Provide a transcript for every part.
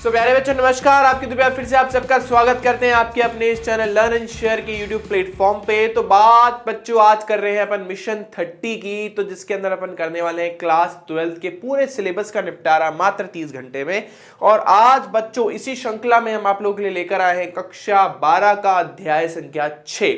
तो प्यारे बच्चों नमस्कार, आपकी दुनिया फिर से आप सबका स्वागत करते हैं आपके अपने इस चैनल लर्न एंड शेयर के यूट्यूब प्लेटफॉर्म पे। तो बात बच्चों आज कर रहे हैं अपन मिशन 30 की, तो जिसके अंदर अपन करने वाले हैं क्लास 12 के पूरे सिलेबस का निपटारा मात्र 30 घंटे में। और आज बच्चों इसी श्रृंखला में हम आप लोगों के लिए लेकर आए हैं कक्षा 12 का अध्याय संख्या 6।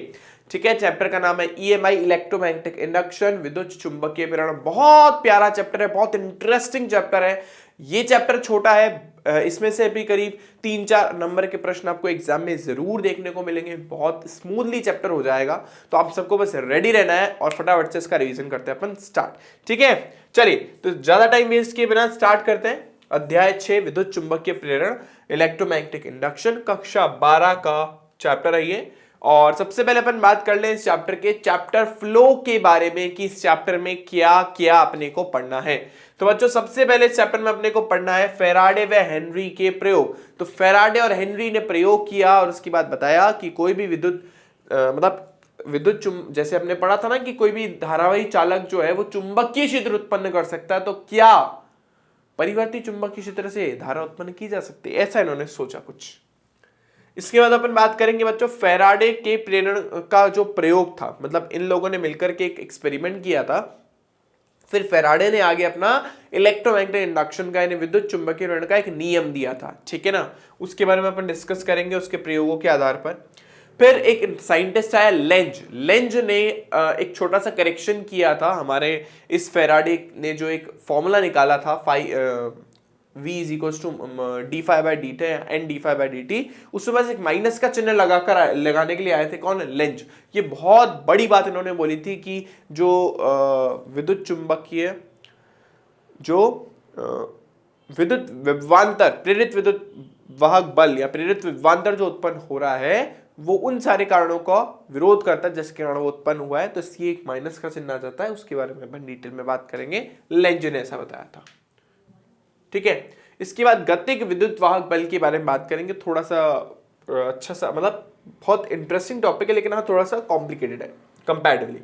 ठीक है, चैप्टर का नाम है EMI इलेक्ट्रोमैग्नेटिक इंडक्शन, विद्युत चुंबकीय प्रेरण। बहुत प्यारा चैप्टर है, बहुत इंटरेस्टिंग चैप्टर है। ये चैप्टर छोटा है, इसमें से भी करीब 3-4 नंबर के प्रश्न आपको एग्जाम में जरूर देखने को मिलेंगे। बहुत स्मूथली चैप्टर हो जाएगा, तो आप सबको बस रेडी रहना है और फटाफट से इसका रिवीजन करते हैं अपन स्टार्ट। ठीक है, चलिए तो ज्यादा टाइम वेस्ट किए बिना स्टार्ट करते हैं। अध्याय 6 विद्युत चुंबकीय प्रेरण इलेक्ट्रोमैग्नेटिक इंडक्शन, कक्षा 12 का चैप्टर है ये। और सबसे पहले अपन बात कर लें इस चैप्टर के चैप्टर फ्लो के बारे में कि इस चैप्टर में क्या क्या अपने को पढ़ना है। तो बच्चों सबसे पहले इस चैप्टर में अपने को पढ़ना है फैराडे व हेनरी के प्रयोग। तो फैराडे और हेनरी ने प्रयोग किया और उसके बाद बताया कि कोई भी विद्युत जैसे हमने पढ़ा था ना कि कोई भी धारावाही चालक जो है वो चुंबकीय क्षेत्र उत्पन्न कर सकता है, तो क्या परिवर्ती चुंबकीय क्षेत्र से धारा उत्पन्न की जा सकती है, ऐसा इन्होंने सोचा कुछ। इसके बाद अपन बात करेंगे बच्चों फैराडे के प्रेरण का जो प्रयोग था, मतलब इन लोगों ने मिलकर के एक एक्सपेरिमेंट किया था। फिर फैराडे ने आगे अपना इलेक्ट्रोमैग्नेटिक इंडक्शन का यानी विद्युत चुंबकीय प्रेरण का एक नियम दिया था। ठीक है ना, उसके बारे में अपन डिस्कस करेंगे उसके प्रयोगों के आधार पर। फिर एक साइंटिस्ट आया लेंज ने एक छोटा सा करेक्शन किया था हमारे इस फैराडे ने जो एक फॉर्मूला निकाला था V is equals to d∅dt and d∅dt, उसमें बस एक माइनस का चिन्ह लगाने के लिए आए थे। कौन? लेंज। ये बहुत बड़ी बात इन्होंने बोली थी कि जो विद्युत चुंबकीय जो विद्युत विभवांतर प्रेरित विद्युत वाहक बल या प्रेरित विभवांतर जो उत्पन्न हो रहा है वो उन सारे कारणों का विरोध करता है जिसके कारण वो उत्पन्न हुआ है, तो इसलिए एक माइनस का चिन्ह आ जाता है। उसके बारे में अपन डिटेल में बात करेंगे, लेंज ने ऐसा बताया था। ठीक है, इसके बाद गतिक विद्युत वाहक बल के बारे में बात करेंगे। थोड़ा सा अच्छा सा मतलब बहुत इंटरेस्टिंग टॉपिक है, लेकिन हाँ थोड़ा सा कॉम्प्लिकेटेड है कंपैरेटिवली।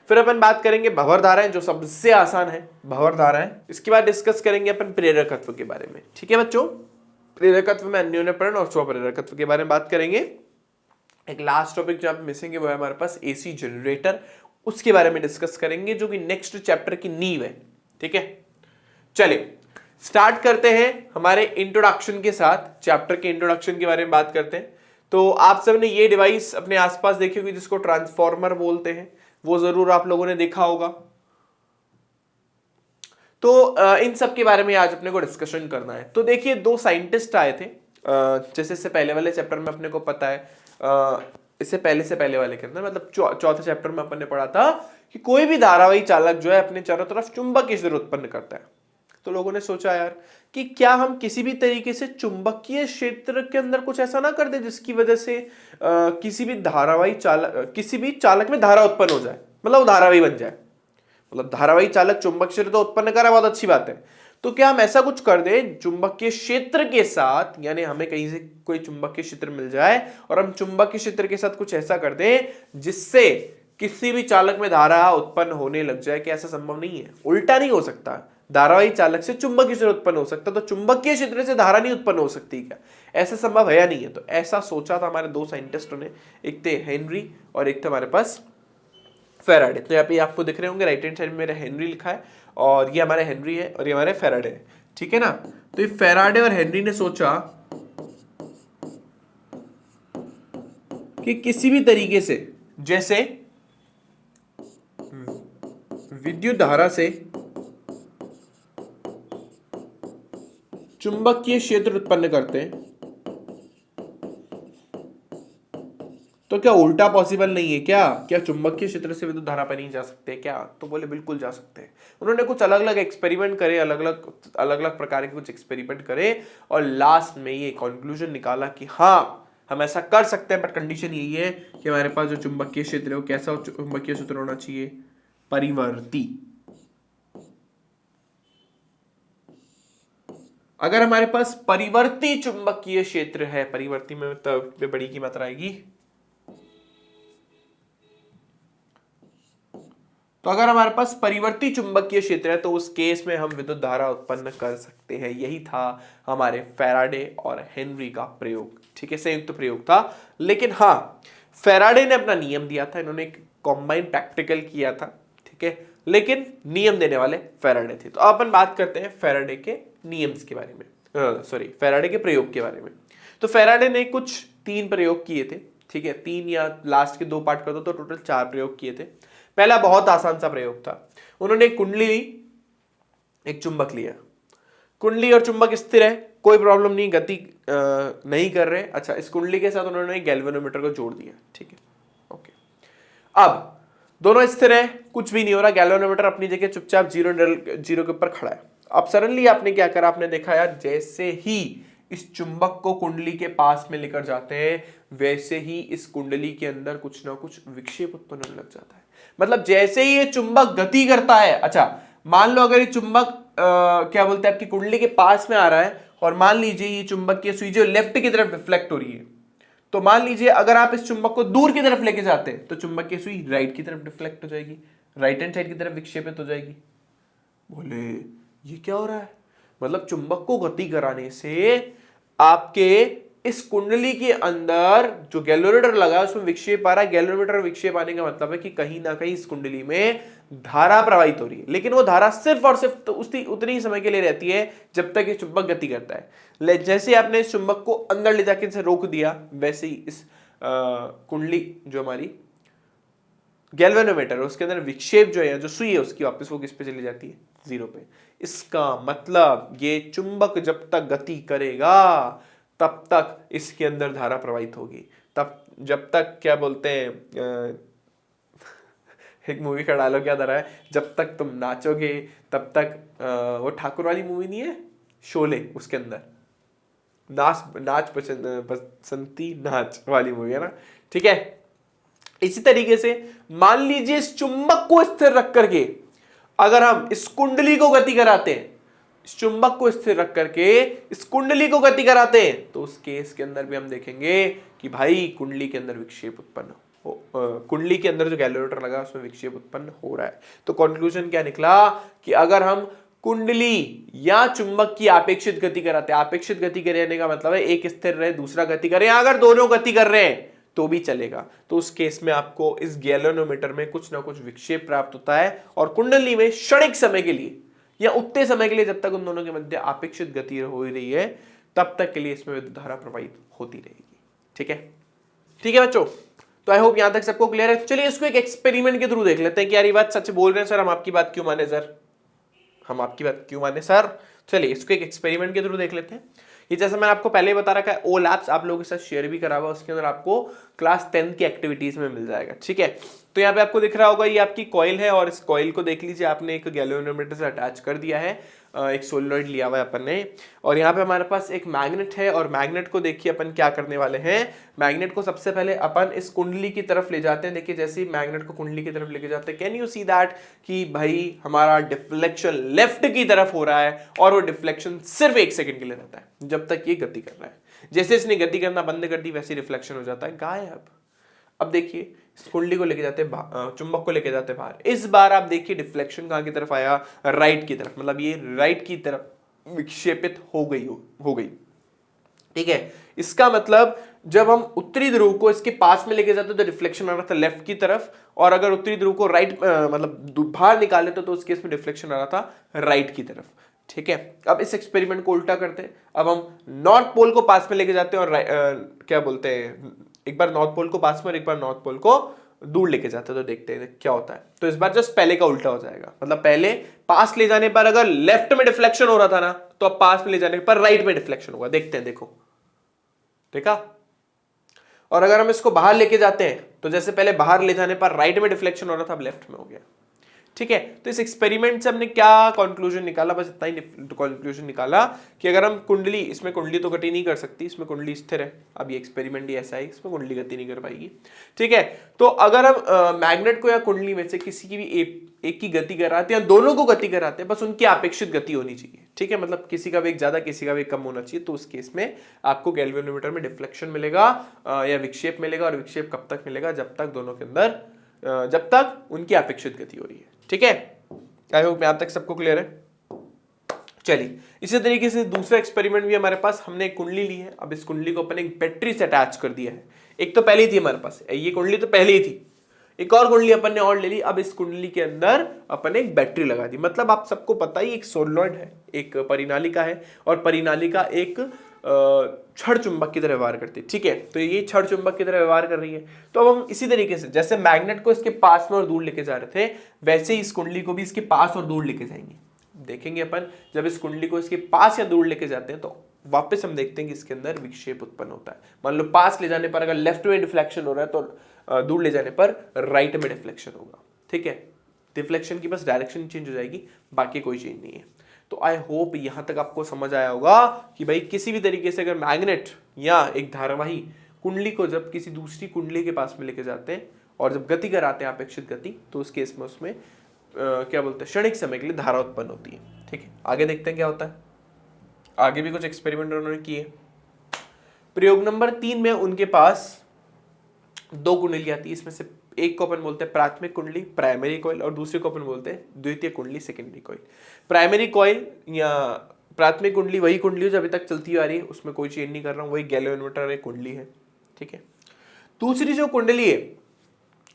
फिर अपन बात करेंगे भंवर धाराएं, जो सबसे आसान है भंवर धाराएं। इसके बाद डिस्कस करेंगे अपन प्रेरकत्व के बारे में। ठीक है बच्चों, प्रेरकत्व में अन्योन्यप्रेरण और स्वप्रेरकत्व के बारे में बात करेंगे। एक लास्ट टॉपिक जो आप मिसेंगे वो है हमारे पास AC जनरेटर, उसके बारे में डिस्कस करेंगे जो कि नेक्स्ट चैप्टर की नींव है। ठीक है, चलिए स्टार्ट करते हैं हमारे इंट्रोडक्शन के साथ। चैप्टर के इंट्रोडक्शन के बारे में बात करते हैं। तो आप सबने ये डिवाइस अपने आसपास देखी होगी जिसको ट्रांसफॉर्मर बोलते हैं, वो जरूर आप लोगों ने देखा होगा। तो इन सब के बारे में आज अपने को डिस्कशन करना है। तो देखिए दो साइंटिस्ट आए थे, जैसे इससे पहले वाले चैप्टर में अपने को पता है, इससे पहले वाले के अंदर मतलब चौथे चैप्टर में अपन ने पढ़ा था कि कोई भी धारावाही चालक जो है अपने चारों तरफ चुंबकीय क्षेत्र उत्पन्न करता है। तो लोगों ने सोचा यार कि क्या हम किसी भी तरीके से चुंबकीय क्षेत्र के अंदर कुछ ऐसा ना कर दे जिसकी वजह से किसी भी चालक में धारा उत्पन्न हो जाए, मतलब वो धारावाही बन जाए। मतलब धारावाही चालक चुंबकीय क्षेत्र तो उत्पन्न करा, बहुत अच्छी बात है। तो क्या हम ऐसा कुछ कर दे चुंबकीय क्षेत्र के साथ, यानी हमें कहीं से कोई चुंबकीय क्षेत्र मिल जाए और हम चुंबकीय क्षेत्र के साथ कुछ ऐसा कर दे जिससे किसी भी चालक में धारा उत्पन्न होने लग जाए। कि ऐसा संभव नहीं है, उल्टा नहीं हो सकता। धारावाही चालक से चुंबकीय क्षेत्र उत्पन्न हो सकता, तो चुंबकीय क्षेत्र से धारा नहीं उत्पन्न हो सकती क्या? ऐसा संभव है या नहीं है? तो ऐसा सोचा था हमारे दो साइंटिस्टों ने, एक थे हेनरी और एक था हमारे पास फैराडे। तो यहाँ पे आपको दिख रहे होंगे राइट हैंड साइड में मेरा हेनरी लिखा है और ये हमारे हेनरी है और ये हमारे फैराडे है। ठीक है ना, तो ये फैराडे और हेनरी ने सोचा कि किसी भी तरीके से, जैसे विद्युत धारा से चुंबकीय क्षेत्र उत्पन्न करते हैं, तो क्या उल्टा पॉसिबल नहीं है क्या? क्या चुंबकीय क्षेत्र से विद्युत धारा पर नहीं जा सकते क्या? तो बोले बिल्कुल जा सकते हैं। उन्होंने कुछ अलग अलग एक्सपेरिमेंट करे, अलग अलग प्रकार के कुछ एक्सपेरिमेंट करे और लास्ट में ये कंक्लूजन निकाला कि हाँ हम ऐसा कर सकते हैं, बट कंडीशन यही है कि हमारे पास जो चुंबकीय क्षेत्र है वो कैसा चुंबकीय क्षेत्र होना चाहिए? परिवर्ती। अगर हमारे पास परिवर्ती चुंबकीय क्षेत्र है, परिवर्ती में तब बड़ी कीमत आएगी, तो अगर हमारे पास परिवर्ती चुंबकीय क्षेत्र है तो उस केस में हम विद्युत धारा उत्पन्न कर सकते हैं। यही था हमारे फैराडे और हेनरी का प्रयोग, ठीक है, संयुक्त प्रयोग था। लेकिन हाँ, फैराडे ने अपना नियम दिया था, इन्होंने एक कॉम्बाइन प्रैक्टिकल किया था, ठीक है, लेकिन नियम देने वाले फैराडे थे। तो अब अपन बात करते हैं फैराडे के नियम्स के बारे में, फैराडे के प्रयोग के बारे में। तो फैराडे ने कुछ 3 प्रयोग किए थे, ठीक है, 3 या लास्ट के 2 पार्ट कर दो तो टोटल 4 प्रयोग किए थे। पहला बहुत आसान सा प्रयोग था, उन्होंने एक कुंडली ली, एक चुंबक लिया, कुंडली और चुंबक स्थिर है, कोई प्रॉब्लम नहीं, गति नहीं कर रहे। अच्छा, इस कुंडली के साथ उन्होंने एक गैल्वेनोमीटर को जोड़ दिया, ठीक है, ओके। अब दोनों स्थिर है, कुछ भी नहीं हो रहा, गैल्वेनोमीटर अपनी जगह चुपचाप जीरो के ऊपर खड़ा है। अब सडनली आपने क्या करा, आपने देखा यार जैसे ही इस चुंबक को कुंडली के पास में लेकर जाते हैं वैसे ही इस कुंडली के अंदर कुछ ना कुछ विक्षेप उत्पन्न होने लग जाता है। मतलब जैसे ही ये चुंबक गति करता है, अच्छा मान लो अगर ये चुंबक क्या बोलते हैं आपकी कुंडली के पास में आ रहा है और मान लीजिए ये चुंबक की सुई जो लेफ्ट की तरफ डिफ्लेक्ट हो रही है, तो मान लीजिए अगर आप इस चुंबक को दूर की तरफ लेके जाते हैं तो चुंबक की सुई राइट की तरफ डिफ्लेक्ट हो जाएगी, राइट हैंड साइड की तरफ विक्षेपित हो जाएगी। बोले ये क्या हो रहा है? मतलब चुंबक को गति कराने से आपके इस कुंडली के अंदर जो गैल्वेनोमीटर लगा है उसमें विक्षेप आ रहा है। गैल्वेनोमीटर विक्षेप आने का मतलब है कि कहीं ना कहीं इस कुंडली में धारा प्रवाहित हो रही है, लेकिन वो धारा सिर्फ और सिर्फ तो उतनी ही समय के लिए रहती है जब तक ये चुंबक गति करता है। जैसे आपने इस चुंबक को अंदर ले जाके इसे रोक दिया, वैसे ही इस कुंडली जो हमारी गैल्वेनोमीटर है उसके अंदर विक्षेप जो है, जो सुई है उसकी वापस वो किस पे चली जाती है, 0 पे। इसका मतलब ये चुंबक जब तक गति करेगा तब तक इसके अंदर धारा प्रवाहित होगी, तब जब तक क्या बोलते हैं एक मूवी का डायलॉग याद आ रहा है, जब तक तुम नाचोगे तब तक वो ठाकुर वाली मूवी नहीं है शोले, उसके अंदर नाच बसंती नाच वाली मूवी है ना, ठीक है। इसी तरीके से मान लीजिए इस चुंबक को स्थिर रख करके अगर हम इस कुंडली को गति कराते हैं, इस चुंबक को स्थिर रख करके इस कुंडली को गति कराते हैं, तो उस केस के अंदर भी हम देखेंगे कि भाई कुंडली के अंदर विक्षेप उत्पन्न कुंडली के अंदर जो गैल्वेनोमीटर लगा उसमें विक्षेप उत्पन्न हो रहा है। तो कंक्लूजन क्या निकला कि अगर हम कुंडली या चुंबक की आपेक्षित गति कराते हैं, आपेक्षित गति कराने का मतलब है एक स्थिर रहे दूसरा गति करे, अगर दोनों गति कर रहे हैं तो भी चलेगा, तो उस केस में आपको इस गैल्वेनोमीटर में कुछ ना कुछ विक्षेप प्राप्त होता है और कुंडली में क्षणिक समय के लिए या उतने समय के लिए जब तक उन दोनों के मध्य आपेक्षित गति हो रही है तब तक के लिए इसमें विद्युत धारा प्रवाहित होती रहेगी। ठीक है, ठीक है बच्चों, तो आई होप यहां तक सबको क्लियर है। चलिए इसको एक एक्सपेरिमेंट के थ्रू देख लेते हैं कि यार ये बात सच बोल रहे हैं सर, हम आपकी बात क्यों माने सर, हम आपकी बात क्यों माने सर। चलिए इसको एक एक्सपेरिमेंट के थ्रू देख लेते हैं। ये जैसे मैंने आपको पहले बता रखा है, ओ लैब्स आप लोगों के साथ शेयर भी करा हुआ, उसके अंदर आपको क्लास 10 की एक्टिविटीज में मिल जाएगा। ठीक है, तो यहाँ पे आपको दिख रहा होगा ये आपकी कॉइल है और इस कॉइल को देख लीजिए आपने एक गैल्वेनोमीटर से अटैच कर दिया है, एक सोलेनॉइड लिया हुआ है अपन ने, और यहाँ पे हमारे पास एक मैग्नेट है और मैग्नेट को देखिए अपन क्या करने वाले हैं। मैग्नेट को सबसे पहले अपन इस कुंडली की तरफ ले जाते हैं। देखिए जैसे ही मैग्नेट को कुंडली की तरफ लेके जाते हैं, कैन यू सी दैट कि भाई हमारा डिफ्लेक्शन लेफ्ट की तरफ हो रहा है और वो डिफ्लेक्शन सिर्फ 1 सेकंड के लिए रहता है जब तक ये गति कर रहा है। जैसे इसने गति करना बंद कर दी वैसे रिफ्लेक्शन हो जाता है गायब। अब देखिए इस कुंडली को लेके जाते हैं, चुंबक को लेके जाते हैं बाहर, इस बार आप देखिए डिफ्लेक्शन कहां की तरफ आया, राइट की तरफ, मतलब ये राइट की तरफ विक्षेपित हो गई। ठीक है, इसका मतलब जब हम उत्तरी ध्रुव को इसके पास में लेके जाते तो रिफ्लेक्शन आ रहा था लेफ्ट की तरफ, और अगर उत्तरी ध्रुव को राइट मतलब बाहर निकाले तो उस केस में डिफ्लेक्शन आ रहा था राइट की तरफ। ठीक है, अब इस एक्सपेरिमेंट को उल्टा करते हैं। अब हम नॉर्थ पोल को पास में लेके जाते हैं और क्या बोलते हैं, एक बार नॉर्थ पोल को पास में और एक बार नॉर्थ पोल को दूर लेके जाते हैं, तो देखते हैं क्या होता है। तो इस बार जस्ट पहले का उल्टा हो जाएगा, मतलब पहले पास ले जाने पर अगर लेफ्ट में डिफ्लेक्शन हो रहा था ना, तो अब पास में ले जाने पर राइट में डिफ्लेक्शन होगा। देखते हैं, देखो देखा। और अगर हम इसको बाहर लेके जाते हैं तो जैसे पहले बाहर ले जाने पर राइट में डिफ्लेक्शन हो रहा था, अब लेफ्ट में हो गया। ठीक है, तो इस एक्सपेरिमेंट से हमने क्या कंक्लूजन निकाला, बस इतना ही कंक्लूजन निकाला कि अगर हम कुंडली, इसमें कुंडली तो गति नहीं कर सकती, इसमें कुंडली स्थिर है, अब ये एक्सपेरिमेंट ही ऐसा है, इसमें कुंडली गति नहीं कर पाएगी। ठीक है, तो अगर हम मैग्नेट को या कुंडली में से किसी की भी एक की गति कराते हैं या दोनों को गति कराते हैं, बस उनकी अपेक्षित गति होनी चाहिए। ठीक है, मतलब किसी का वेग ज्यादा किसी का वेग कम होना चाहिए, तो उस केस में आपको गैल्वेनोमीटर में डिफ्लेक्शन मिलेगा या विक्षेप मिलेगा। और विक्षेप कब तक मिलेगा, जब तक दोनों के अंदर जब तक उनकी अपेक्षित गति हो रही है। ठीक है, आई होप यहां तक सबको क्लियर है। चलिए इसी तरीके से दूसरा एक्सपेरिमेंट भी हमारे पास, हमने एक कुंडली ली है, अब इस कुंडली को अपन एक बैटरी से अटैच कर दिया है। एक तो पहले ही थी हमारे पास, ये कुंडली तो पहले ही थी, एक और कुंडली अपन ने और ले ली। अब इस कुंडली के अंदर अपन एक बैटरी लगा दी। मतलब आप सबको पता ही एक सोलेनॉइड है, एक परिनालिका है, और परिनालिका एक छड़ चुंबक की तरह व्यवहार करती है। ठीक है, तो ये छड़ चुंबक की तरह व्यवहार कर रही है। तो अब हम इसी तरीके से जैसे मैग्नेट को इसके पास में और दूर लेके जा रहे थे, वैसे ही इस कुंडली को भी इसके पास और दूर लेके जाएंगे। देखेंगे अपन जब इस कुंडली को इसके पास या दूर लेके जाते हैं तो वापस हम देखते हैं कि इसके अंदर विक्षेप उत्पन्न होता है। मान लो पास ले जाने पर अगर लेफ्ट में डिफ्लेक्शन हो रहा है तो दूर ले जाने पर राइट में डिफ्लेक्शन होगा। ठीक है, डिफ्लेक्शन की बस डायरेक्शन चेंज हो जाएगी, बाकी कोई चेंज नहीं है। तो आई होप यहां तक आपको समझ आया होगा कि भाई किसी भी तरीके से अगर मैग्नेट या एक धारावाही कुंडली को जब किसी दूसरी कुंडली के पास में लेके जाते हैं और जब गति कराते हैं अपेक्षित गति, तो उस केस में उसमें क्या बोलते हैं, क्षणिक समय के लिए धारा उत्पन्न होती है। ठीक है, आगे देखते हैं क्या होता है। आगे भी कुछ एक्सपेरिमेंट उन्होंने किए। प्रयोग नंबर 3 में उनके पास 2 कुंडली आती है, इसमें से एक को अपन बोलते हैं प्राथमिक कुंडली, प्राइमरी कॉइल, और दूसरे को अपन बोलते हैं द्वितीय कुंडली, सेकेंडरी कॉइल। प्राइमरी कॉइल या प्राथमिक कुंडली वही कुंडली जो अभी तक चलती आ रही है, उसमें कोई चेंज नहीं कर रहा हूं, वही गैल्वेनोमीटर एक कुंडली है। ठीक है, दूसरी जो कुंडली है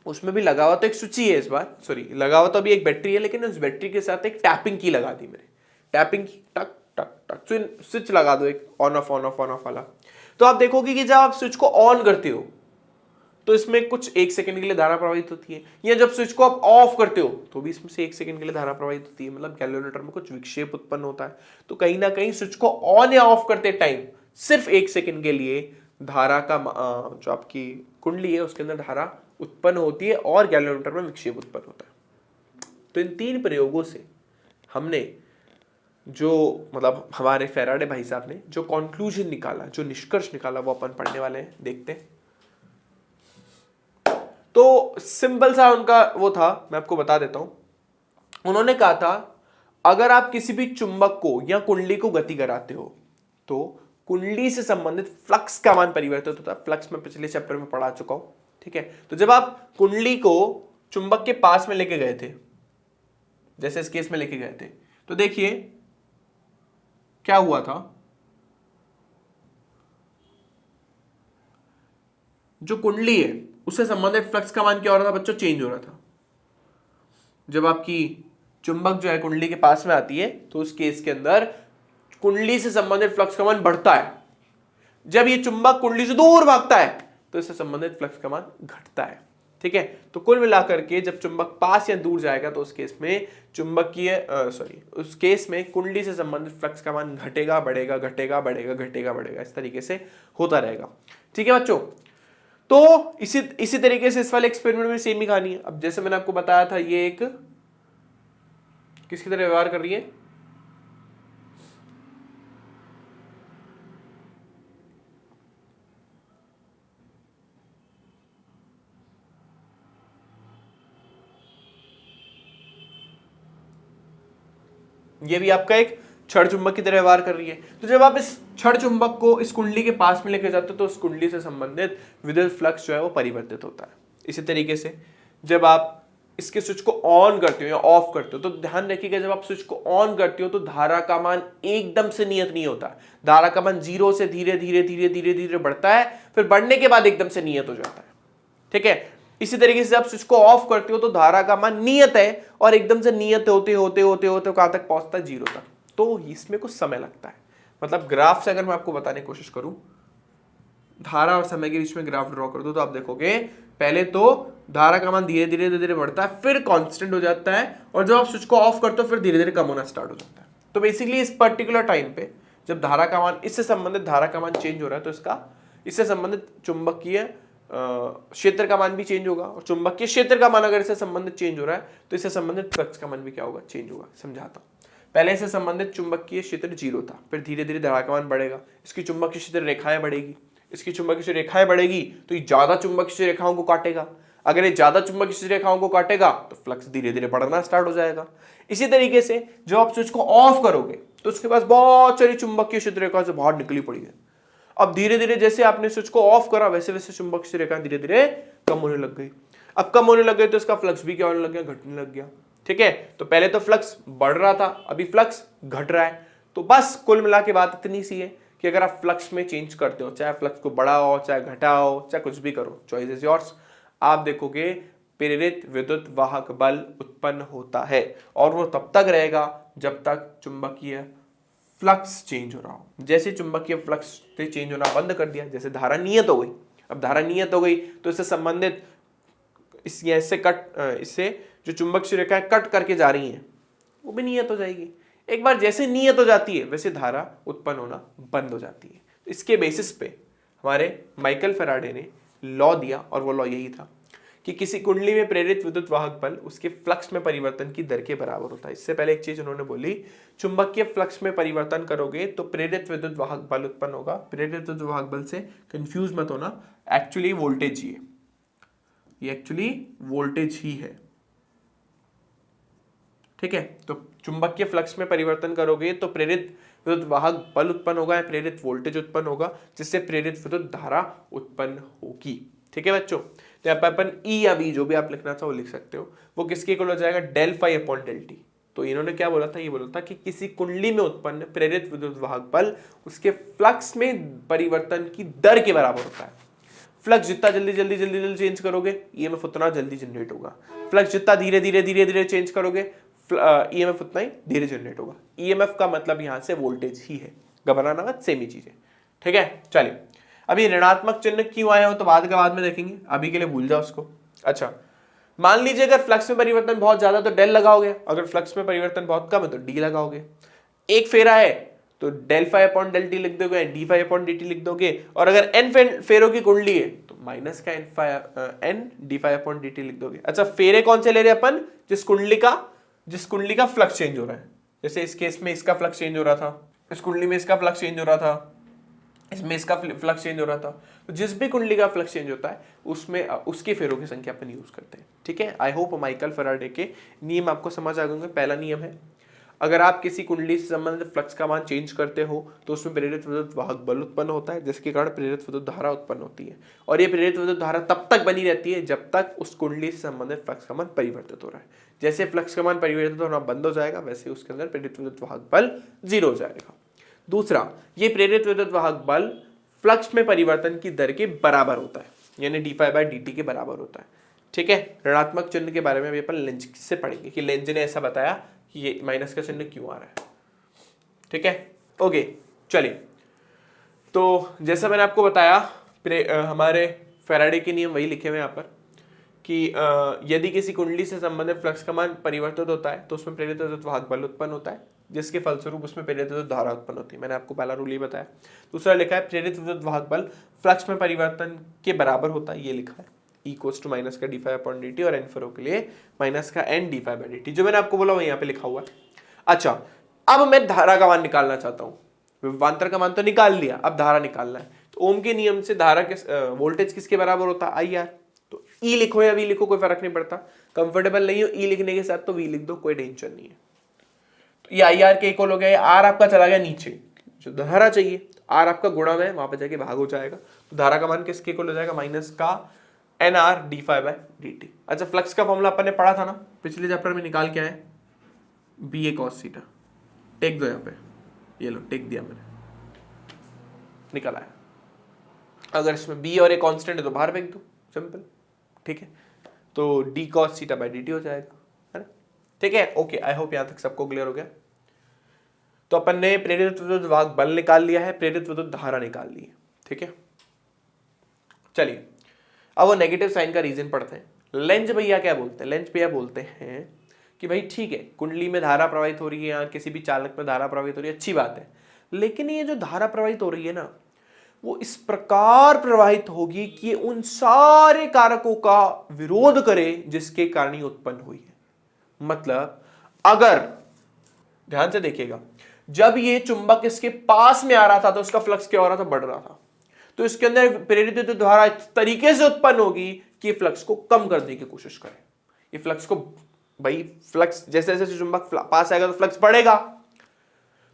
उसमें भी लगा हुआ तो एक स्विच ही है इस बार, सॉरी लगा हुआ तो अभी एक बैटरी है, लेकिन उस बैटरी के साथ एक टैपिंग की लगा दी मैंने। टैपिंग की, टक टक टक, स्विच लगा दो एक ऑन ऑफ वाला। तो आप देखोगे कि जब आप स्विच को ऑन करते हो तो इसमें कुछ 1 सेकंड के लिए धारा प्रवाहित होती है, या जब स्विच को आप ऑफ करते हो तो भी इसमें से 1 सेकंड के लिए धारा प्रवाहित होती है। मतलब गैल्वेनोमीटर में कुछ विक्षेप उत्पन्न होता है। तो कहीं ना कहीं स्विच को ऑन या ऑफ करते टाइम सिर्फ 1 सेकंड के लिए धारा का जो आपकी कुंडली है उसके अंदर धारा उत्पन्न होती है और गैल्वेनोमीटर में विक्षेप उत्पन्न होता है। तो इन 3 प्रयोगों से हमने जो मतलब हमारे फैराडे भाई साहब ने जो कंक्लूजन निकाला, जो निष्कर्ष निकाला, वो अपन पढ़ने वाले हैं, देखते हैं। तो सिंपल सा उनका वो था, मैं आपको बता देता हूं। उन्होंने कहा था अगर आप किसी भी चुंबक को या कुंडली को गति कराते हो तो कुंडली से संबंधित फ्लक्स का मान परिवर्तित होता है। फ्लक्स में पिछले चैप्टर में पढ़ा चुका हूं। ठीक है, तो जब आप कुंडली को चुंबक के पास में लेके गए थे, जैसे इस केस में लेके गए थे, तो देखिए क्या हुआ था, जो कुंडली है उससे संबंधित फ्लक्स का मान क्या हो रहा था बच्चों, चेंज हो रहा था। जब आपकी चुंबक जो है कुंडली के पास में आती है तो उस केस के अंदर कुंडली से संबंधित फ्लक्स का मान बढ़ता है। जब ये चुंबक कुंडली से दूर भागता है तो इससे संबंधित फ्लक्स का मान घटता है। ठीक है, तो कुल मिलाकर के जब चुंबक पास या दूर जाएगा तो उस केस में उस केस में कुंडली से संबंधित फ्लक्स का मान घटेगा, बढ़ेगा, घटेगा, बढ़ेगा, घटेगा, बढ़ेगा, इस तरीके से होता रहेगा। ठीक है बच्चों, तो इसी तरीके से इस वाले एक्सपेरिमेंट में सेम ही कहानी है। अब जैसे मैंने आपको बताया था, ये एक किसकी तरह व्यवहार कर रही है, ये भी आपका एक छड़ चुंबक की तरह व्यवहार कर रही है। तो जब आप इस छड़ चुंबक को इस कुंडली के पास में लेकर जाते हो तो उस कुंडली से संबंधित विद्युत फ्लक्स जो है वो परिवर्तित होता है। इसी तरीके से जब आप इसके स्विच को ऑन करते हो या ऑफ करते हो तो ध्यान रखिएगा, जब आप स्विच को ऑन करते हो तो धारा का मान एकदम से नियत नहीं होता। धारा का मान 0 से धीरे धीरे धीरे धीरे धीरे बढ़ता है, फिर बढ़ने के बाद एकदम से नियत हो जाता है। ठीक है, इसी तरीके से आप स्विच को ऑफ करते हो तो धारा का मान नियत है और एकदम से नियत होते होते होते होते कहां तक पहुंचता है, 0 तक। तो इसमें कुछ समय लगता है। मतलब ग्राफ से अगर मैं आपको बताने की कोशिश करूं, धारा और समय के बीच में ग्राफ ड्रॉ कर दूं तो आप देखोगे पहले तो धारा का मान धीरे धीरे धीरे बढ़ता है, फिर कांस्टेंट हो जाता है, और जब आप स्विच को ऑफ करते हो फिर धीरे धीरे कम होना स्टार्ट हो जाता है। तो बेसिकली इस पर्टिकुलर टाइम पे जब धारा का मान, इससे संबंधित धारा का मान चेंज हो रहा है तो इसका इससे संबंधित चुंबकीय क्षेत्र का मान भी चेंज होगा, और चुंबकीय क्षेत्र का मान अगर इससे संबंधित चेंज हो रहा है तो इससे संबंधित फ्लक्स का मान भी क्या होगा, चेंज होगा। समझाता हूं। पहले से संबंधित चुंबकीय क्षेत्र 0 था, फिर धीरे धीरे धारा का मान बढ़ेगा, इसकी चुंबकीय क्षेत्र रेखाएं बढ़ेगी, इसकी चुंबकीय क्षेत्र रेखाएं बढ़ेगी तो ये ज्यादा चुंबकीय रेखाओं को काटेगा। अगर ये ज्यादा चुंबकीय रेखाओं को काटेगा तो फ्लक्स धीरे धीरे बढ़ना स्टार्ट हो जाएगा। इसी तरीके से जब आप स्विच को ऑफ करोगे तो उसके पास बहुत सारी चुंबकीय क्षेत्र रेखा से बाहर निकली पड़ी है। अब धीरे धीरे जैसे आपने स्विच को ऑफ करा वैसे वैसे चुंबकीय रेखा धीरे धीरे कम होने लग गई। अब कम होने लग गई तो इसका फ्लक्स भी क्या होने लग गया, घटने लग गया। ठीक है, तो पहले तो फ्लक्स बढ़ रहा था, अभी फ्लक्स घट रहा है। तो बस कुल मिला के बात इतनी सी है कि अगर आप फ्लक्स में चेंज करते हो, चाहे फ्लक्स को बढ़ाओ चाहे घटाओ चाहे कुछ भी करो, चॉइस इज योर्स, आप देखोगे प्रेरित विद्युत वाहक बल उत्पन्न होता है और वो तब तक रहेगा जब तक चुंबकीय फ्लक्स चेंज हो रहा हो। जैसे चुंबकीय फ्लक्स से चेंज होना बंद कर दिया, जैसे धारा नियत हो गई, अब धारा नियत हो गई तो इससे संबंधित इससे जो चुंबकीय रेखाएं कट करके जा रही हैं वो भी नियत हो जाएगी। एक बार जैसे नियत हो जाती है वैसे धारा उत्पन्न होना बंद हो जाती है। इसके बेसिस पे हमारे माइकल फैराडे ने लॉ दिया और वो लॉ यही था कि किसी कुंडली में प्रेरित विद्युत वाहक बल उसके फ्लक्स में परिवर्तन की दर के बराबर होता है। इससे पहले एक चीज उन्होंने बोली, चुंबकीय फ्लक्स में परिवर्तन करोगे तो प्रेरित विद्युत वाहक बल उत्पन्न होगा। प्रेरित विद्युत वाहक बल से कंफ्यूज मत होना, एक्चुअली वोल्टेज ही है, ये एक्चुअली वोल्टेज ही है, ठीक है। तो चुंबकीय फ्लक्स में परिवर्तन करोगे तो प्रेरित विद्युत वाहक बल उत्पन्न होगा, प्रेरित वोल्टेज उत्पन्न होगा, जिससे प्रेरित विद्युत धारा उत्पन्न होगी, ठीक है बच्चों। तो यहाँ पर अपन ई या बी जो भी आप लिखना चाहो लिख सकते हो, वो किसके इक्वल हो जाएगा, del phi upon del T. तो इन्होंने क्या बोला था, ये बोला था कि किसी कुंडली में उत्पन्न प्रेरित विद्युत वाहक बल उसके फ्लक्स में परिवर्तन की दर के बराबर होता है। फ्लक्स जितना जल्दी चेंज करोगे ईएमएफ उतना जल्दी जनरेट होगा, फ्लक्स जितना धीरे चेंज करोगे ईएमएफ उतना ही धीरे जनरेट होगा। ईएमएफ का मतलब यहां से वोल्टेज ही है, घबराना मत, सेम ही चीज है, ठीक है। चलिए, अभी ऋणात्मक चिन्ह क्यों आया हो तो बाद में देखेंगे, अभी के लिए भूल जाओ उसको। अच्छा, मान लीजिए अगर फ्लक्स में परिवर्तन बहुत ज्यादा तो डेल लगाओगे, अगर फ्लक्स में परिवर्तन बहुत कम है तो डी लगाओगे। एक फेरा है तो del phi upon del T लिख दोगे, D phi upon D T लिख दोगे, और अगर एन फेरों की कुंडली है तो माइनस का N D phi upon D T लिख दोगे। अच्छा, फेरे कौन से ले रहे अपन, जिस कुंडली का फ्लक्स चेंज हो रहा है। जैसे इस केस में इसका फ्लक्स चेंज हो रहा था, इस कुंडली में इसका फ्लक्स चेंज हो रहा था, इसमें इसका फ्लक्स चेंज हो रहा था। तो जिस भी कुंडली का फ्लक्स चेंज होता है उसमें उसके फेरों की संख्या अपन यूज करते हैं, ठीक है। आई होप माइकल फैराडे के नियम आपको समझ आ गए। पहला नियम है, अगर आप किसी कुंडली से संबंधित फ्लक्स का मान चेंज करते हो तो उसमें प्रेरित विद्युत वाहक बल उत्पन्न होता है, जिसके कारण प्रेरित विद्युत धारा उत्पन्न होती है, और ये प्रेरित विद्युत धारा तब तक बनी रहती है जब तक उस कुंडली से संबंधित फ्लक्स का मान परिवर्तित हो रहा है। जैसे फ्लक्स का मान परिवर्तित होना बंद हो जाएगा वैसे उसके अंदर प्रेरित विद्युत वाहक बल 0 हो जाएगा। दूसरा, ये प्रेरित विद्युत वाहक बल फ्लक्स में परिवर्तन की दर के बराबर होता है, यानी D phi by D T के बराबर होता है, ठीक है। ऋणात्मक चिन्ह के बारे में अभी अपन लेंज से पढ़ेंगे कि लेंज ने ऐसा बताया कि ये माइनस का चिन्ह क्यों आ रहा है, ठीक है। ओके, चलिए, तो जैसा मैंने आपको बताया हमारे फैराडे के नियम वही लिखे हुए यहाँ पर कि यदि किसी कुंडली से संबंधित फ्लक्स का मान परिवर्तित होता है तो उसमें प्रेरित विद्युत वाहक बल उत्पन्न होता है, जिसके फलस्वरूप उसमें प्रेरित विद्युत धारा उत्पन्न होती है। मैंने आपको पहला रूल ये बताया। दूसरा लिखा है प्रेरित विद्युत वाहक बल फ्लक्स में परिवर्तन के बराबर होता है, ये लिखा है इक्वल्स टू माइनस का D phi upon D T, और एन फेरो के लिए माइनस का N D phi by D T, जो मैंने आपको बोला वो यहाँ पे लिखा हुआ है। अच्छा, अब मैं धारा का मान निकालना चाहता हूँ। विभवांतर का मान तो निकाल लिया, अब धारा निकालना है। तो ओम के नियम से धारा के वोल्टेज किसके बराबर होता है, आई आर। तो ई लिखो या वी लिखो कोई फर्क नहीं पड़ता, कंफर्टेबल नहीं हो ई लिखने के साथ तो वी लिख दो, कोई टेंशन नहीं है। तो ये आई आर के इक्वल हो गया, आर आपका चला गया नीचे, जो धारा चाहिए आर आपका गुणा में वहां पे जाके भाग हो जाएगा। तो धारा का मान किसके इक्वल हो जाएगा, माइनस का N R D phi by D T. अच्छा, फ्लक्स का फॉर्मूला अपन ने पढ़ा था ना पिछले चैप्टर में, निकाल के आए बी ए कॉस थीटा। टेक दो यहाँ पे, ये लो टेक दिया मैंने, निकल आया। अगर इसमें बी और ए कांस्टेंट है तो बाहर फेंक दो, सिंपल, ठीक है। तो D cos theta by D T हो जाएगा, है ना, ठीक है। ओके, आई होप यहां तक सबको क्लियर हो गया। तो अपन ने प्रेरित विद्युत वाहक बल निकाल लिया है, प्रेरित विद्युत धारा निकाल ली है, ठीक है। चलिए, अब वो नेगेटिव साइन का रीजन पढ़ते हैं। लेंज भैया क्या बोलते हैं, लेंज भैया बोलते हैं कि भाई ठीक है, कुंडली में धारा प्रवाहित हो रही है या किसी भी चालक में धारा प्रवाहित हो रही है, अच्छी बात है, लेकिन ये जो धारा प्रवाहित हो रही है ना वो इस प्रकार प्रवाहित होगी कि उन सारे कारकों का विरोध करे जिसके कारण ये उत्पन्न हुई है। मतलब अगर ध्यान से देखिएगा, जब ये चुंबक इसके पास में आ रहा था तो उसका फ्लक्स क्या हो रहा था, बढ़ रहा था। तो इसके अंदर प्रेरित विद्युत धारा इस तरीके से उत्पन्न होगी कि फ्लक्स को कम करने की कोशिश करे। ये फ्लक्स को, भाई फ्लक्स जैसे जैसे चुंबक पास आएगा तो फ्लक्स बढ़ेगा।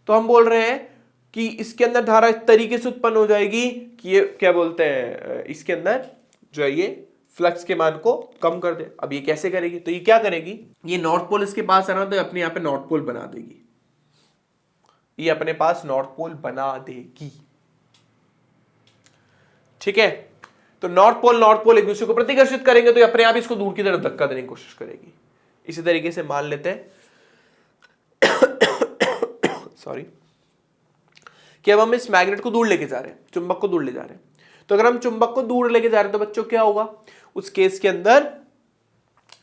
तो हम बोल रहे हैं कि इसके अंदर धारा इस तरीके से उत्पन्न हो जाएगी कि ये क्या बोलते हैं, इसके अंदर जो है ये फ्लक्स के मान को कम कर दे। अब ये कैसे करेगी, तो ये क्या करेगी, ये नॉर्थ पोल इसके पास आना तो अपने यहाँ पे नॉर्थ पोल बना देगी, ये अपने पास नॉर्थ पोल बना देगी। ठीक है, तो नॉर्थ पोल एक दूसरे को प्रतिकर्षित करेंगे तो ये अपने आप इसको दूर की तरफ धक्का देने की कोशिश करेगी। इसी तरीके से मान लेते हैं सॉरी कि अब हम इस मैग्नेट को दूर लेके जा रहे हैं, चुंबक को दूर ले जा रहे हैं। तो अगर हम चुंबक को दूर लेके जा रहे हैं तो बच्चों क्या होगा, उस केस के अंदर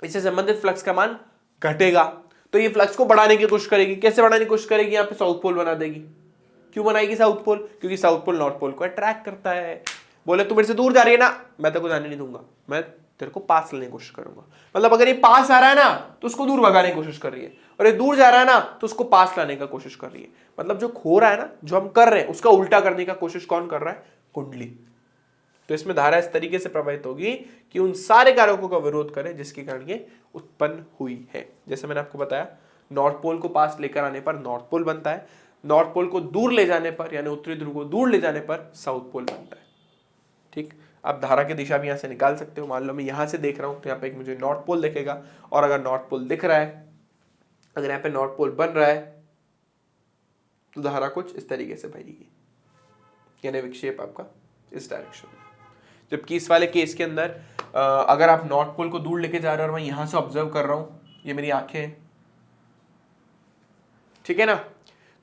इससे संबंधित फ्लक्स का मान घटेगा, तो ये फ्लक्स को बढ़ाने की कोशिश करेगी। कैसे बढ़ाने की कोशिश करेगी, यहाँ पे साउथ पोल बना देगी। क्यों बनाएगी साउथ पोल, क्योंकि साउथ पोल नॉर्थ पोल को अट्रैक्ट करता है। बोले तू मेरे से दूर जा रही है ना, मैं तेरे को जाने नहीं दूंगा, मैं तेरे को पास लेने की कोशिश करूंगा। मतलब अगर ये पास आ रहा है ना तो उसको दूर भगाने की कोशिश कर रही है, और ये दूर जा रहा है ना तो उसको पास लाने का कोशिश कर रही है। मतलब जो खो रहा है ना, जो हम कर रहे हैं उसका उल्टा करने का कोशिश कौन कर रहा है, कुंडली। तो इसमें धारा इस तरीके से प्रवाहित होगी कि उन सारे कारकों का विरोध करे जिसके कारण ये उत्पन्न हुई है। जैसे मैंने आपको बताया, नॉर्थ पोल को पास लेकर आने पर नॉर्थ पोल बनता है, नॉर्थ पोल को दूर ले जाने पर यानी उत्तरी ध्रुव को दूर ले जाने पर साउथ पोल बनता है। ठीक, अब धारा की दिशा भी यहां से निकाल सकते हो। मान लो मैं यहां से देख रहा हूं तो यहाँ पे एक मुझे नॉर्थ पोल दिखेगा, और अगर नॉर्थ पोल दिख रहा है, अगर यहाँ पे नॉर्थ पोल बन रहा है तो धारा कुछ इस तरीके से बहेगी, यानी विक्षेप आपका इस डायरेक्शन में। जबकि इस वाले केस के अंदर अगर आप नॉर्थ पोल को दूर लेके जा रहे हो और मैं यहां से ऑब्जर्व कर रहा हूं, ये मेरी आंखें हैं, ठीक है ना,